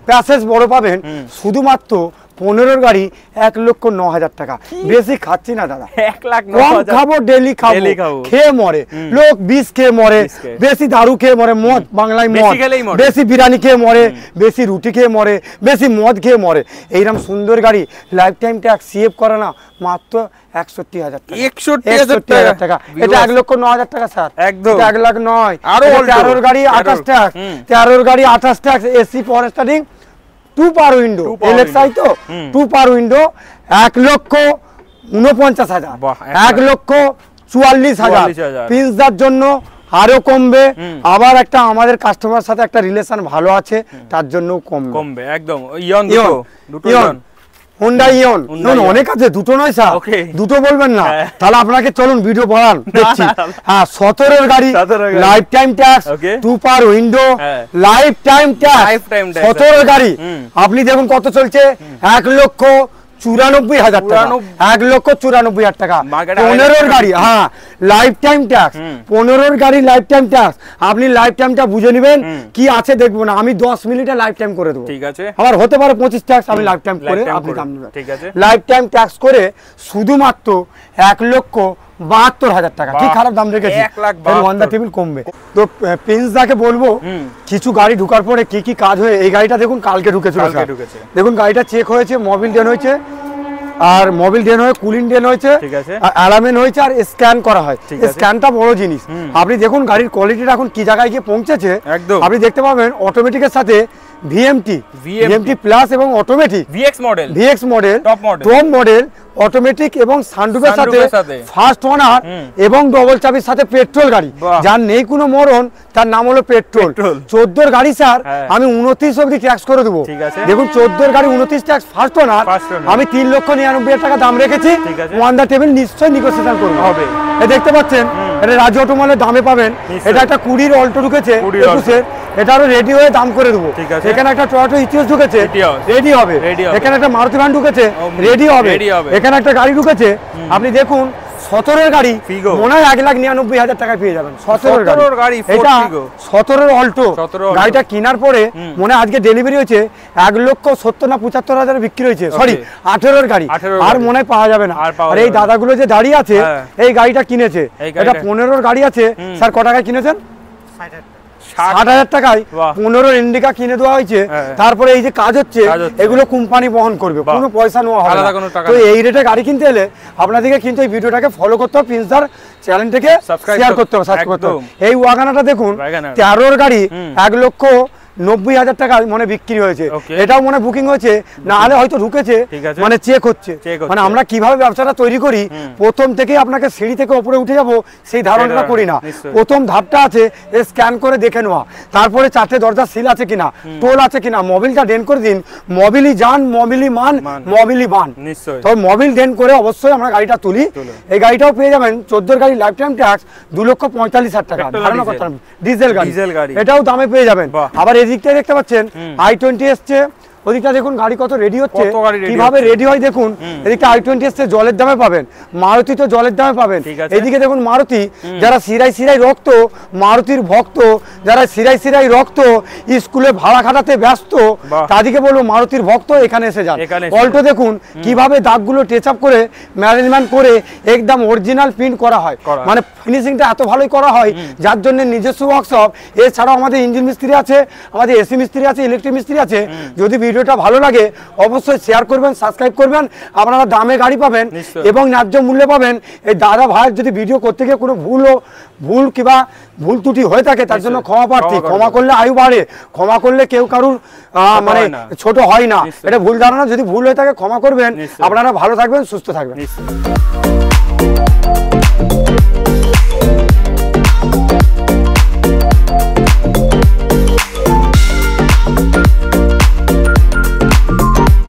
প্যাসেজ বড় পাবেন, শুধুমাত্র 15 গাড়ি 1,09,000 টাকা। বেশি খাচ্ছি না দাদা, 1,09,000 খাবো, ডেলি খাবো, খেয়ে মরে লোক, বিষ খেয়ে মরে, বেশি দারু খেয়ে মরে, মদ বাংলায় মদ, বেশি বিরিয়ানি খেয়ে মরে, বেশি রুটি খেয়ে মরে, বেশি মদ খেয়ে মরে। এইরকম সুন্দর গাড়ি, লাইফ টাইম ট্যাক্স সিএফ করে না, মাত্র 61,000 টাকা, 61,000 টাকা। এটা 1,09,000 টাকা স্যার, একদম 1 লাখ নয়। আরো 13 গাড়ি, 28 ট্যাক্স, 13 গাড়ি, 28 ট্যাক্স, এসি পাওয়ার স্টার্টিং, 2 পার উইন্ডো, এলএক্সআই তো 2 পার উইন্ডো, 1,49,000, 1,44,000। প্রিন্সদার জন্য আরো কমবে। আবার একটা আমাদের কাস্টমার সাথে একটা রিলেশন ভালো আছে, তার জন্য কমবে একদম। হোন্ডা ইয়ন অনেক আছে, দুটো নয় স্যার, দুটো বলবেন না, তাহলে আপনাকে চলুন ভিডিও বানান, দেখছি। হ্যাঁ 17 গাড়ি, লাইফ টাইম ট্যাক্স, 2 পার উইন্ডো, লাইফ টাইম ট্যাক্স, 17 গাড়ি। আপনি দেখুন কত চলছে, 1,94,000 টাকা, 1,94,000 টাকা। 15 গাড়ি, হ্যাঁ লাইফ টাইম ট্যাক্স, 15 গাড়ি লাইফ টাইম ট্যাক্স। আপনি লাইফ টাইমটা বুঝে নেবেন, কি আছে দেখবো না, আমি 10 মিনিটে লাইফ টাইম করে দেবো, ঠিক আছে। আবার হতে পারে 25 ট্যাক্স, আমি লাইফ টাইম করে আপনি দাম নেবেন, ঠিক আছে। লাইফ টাইম ট্যাক্স করে শুধুমাত্র 1,72,000 টাকা। কি খারাপ দাম রেখেছি, ওয়ান দা টেবিল কমবে। তো প্রিন্সদাকে বলবো কিছু গাড়ি ঢোকার পরে কি কি কাজ হয়ে, এই গাড়িটা দেখুন কালকে ঢুকেছিল, দেখুন গাড়িটা চেক হয়েছে, মোবিল ডেন হয়েছে, আর মোবিল ডেন হয়ে কুলিং ডেন হয়েছে, অ্যালামেন্ট হয়েছে, আর স্ক্যান করা হয়। স্ক্যানটা বড় জিনিস। আপনি দেখুন গাড়ির কোয়ালিটিটা এখন কি জায়গায় গিয়ে পৌঁছেছে, আপনি দেখতে পাবেন অটোমেটিকের সাথে ভিএমটি প্লাস এবং automatic, VX model, top model, automatic এবং সানরুফের সাথে, ফার্স্ট ওনার এবং ডবল চাবির সাথে, পেট্রোল গাড়ি, যার নেই কোনো মরণ, তার নাম হলো পেট্রোল। 14 গাড়ি স্যার, আমি 29 অবধি ট্যাক্স করে দেবো। দেখুন 14 গাড়ি 29 ট্যাক্স, ফার্স্ট ওনার, আমি 3,99,000 টাকা দাম রেখেছি। ওয়ান দা টেবিল নিশ্চয়ই নিগোসিয়েশন করবো, হবে। দেখতে পাচ্ছেন এটা রাজু অটোমলের দামে পাবেন। এটা একটা 20 অল্টো ঢুকেছে, 21-এর, এটা আরো রেডি হয়ে দাম করে দেবো। এখানে একটা টয়োটা ইটিওস ঢুকেছে, রেডি হবে। এখানে একটা মারুতি ভ্যান ঢুকেছে, রেডি হবে। এখানে একটা গাড়ি ঢুকেছে, আপনি দেখুন 17 গাড়ি, মনে হয় 1,99,000 টাকায় পেয়ে যাবেন। 17 গাড়ি, এটা 17 অল্টো। গাড়িটা কেনার পরে মনে আজকে ডেলিভারি হয়েছে 1,70,000 না 75,000 বিক্রি হয়েছে, সরি 18 গাড়ি, আর মনে হয় পাওয়া যাবে না। আর এই দাদাগুলো যে দাঁড়িয়ে আছে, এই গাড়িটা কিনেছে, এটা 15 গাড়ি আছে। স্যার ক টাকায় কিনেছেন? 60,000 টাকায় 15 ইন্ডিকা কিনে দেওয়া হয়েছে। তারপরে এই যে কাজ হচ্ছে এগুলো কোম্পানি বহন করবে, কোনো পয়সা নেওয়া হবে না। তো এই রেটে গাড়ি কিনতে এলে আপনাদেরকে কিন্তু এই ভিডিওটাকে ফলো করতে হবে, প্রিন্সদার চ্যানেলটাকে শেয়ার করতে হবে, সাবস্ক্রাইব করতে হবে। এই ওয়াগানাটা দেখুন 13 গাড়ি 1,90,000 টাকা মানে বিক্রি হয়েছে। এটাও মনে বুকিং হয়েছে, না হলে হয়তো ঢুকেছে, মানে চেক হচ্ছে। মানে আমরা কিভাবে ব্যবসাটা তৈরি করি, প্রথম থেকে আপনাকে সিঁড়ি থেকে উপরে উঠে যাব সেই ধারণাটা করি না। প্রথম ধাপটা আছে স্ক্যান করে দেখে নেওয়া, তারপরে 4টে দরজা সিল আছে কিনা, টোল আছে কিনা। মোবিলটা ডেন করে দিন, মোবিলই যান, মোবিলই মান, মোবিলই বান। তো মোবিল ডেন করে অবশ্যই আমরা গাড়িটা তুলি। এই গাড়িটাও পেয়ে যাবেন 14 গাড়ি লাইফ টাইম ট্যাক্স 2,45,000 টাকা ধারণা করতে হবে। ডিজেল গাড়ি, এটাও দামে পেয়ে যাবেন। আবার এদিকটা দেখতে পাচ্ছেন i20 এসছে, ওদিকটা দেখুন গাড়ি কত রেডি হচ্ছে, কিভাবে রেডি হয় দেখুন। এদিকে i20 এসছে, জলের দামে পাবেন। মারুতি তো জলের দামে পাবেন। এদিকে দেখুন মারুতি, যারা সিরাই রক্ত, মারুতির ভক্ত, যারা সিরাই রক্ত, স্কুলে ভাড়া খাটাতে ব্যস্ত, তাদেরকে বলবো মারুতির ভক্ত এখানে এসে যান। অল্টো দেখুন কিভাবে দাগগুলো টাচ আপ করে ম্যানেজমেন্ট করে একদম অরিজিনাল প্রিন্ট করা হয়, মানে ফিনিশিংটা এত ভালোই করা হয়, যার জন্য নিজস্ব ওয়ার্কশপ। এছাড়াও আমাদের ইঞ্জিন মিস্ত্রি আছে, আমাদের এসি মিস্ত্রি আছে, ইলেকট্রিক মিস্ত্রি আছে। যদি ভিডিওটা ভালো লাগে অবশ্যই শেয়ার করবেন, সাবস্ক্রাইব করবেন। আপনারা দামে গাড়ি পাবেন এবং ন্যায্য মূল্যে পাবেন। এই দাদা ভাইয়ের যদি ভিডিও করতে গিয়ে কোনো ভুল কিংবা ভুল ত্রুটি হয়ে থাকে তার জন্য ক্ষমা প্রার্থী। ক্ষমা করলে আয়ু বাড়ে, ক্ষমা করলে কেউ কারুর মানে ছোট হয় না, এটা ভুল ধারণা। যদি ভুল হয়ে থাকে ক্ষমা করবেন। আপনারা ভালো থাকবেন, সুস্থ থাকবেন।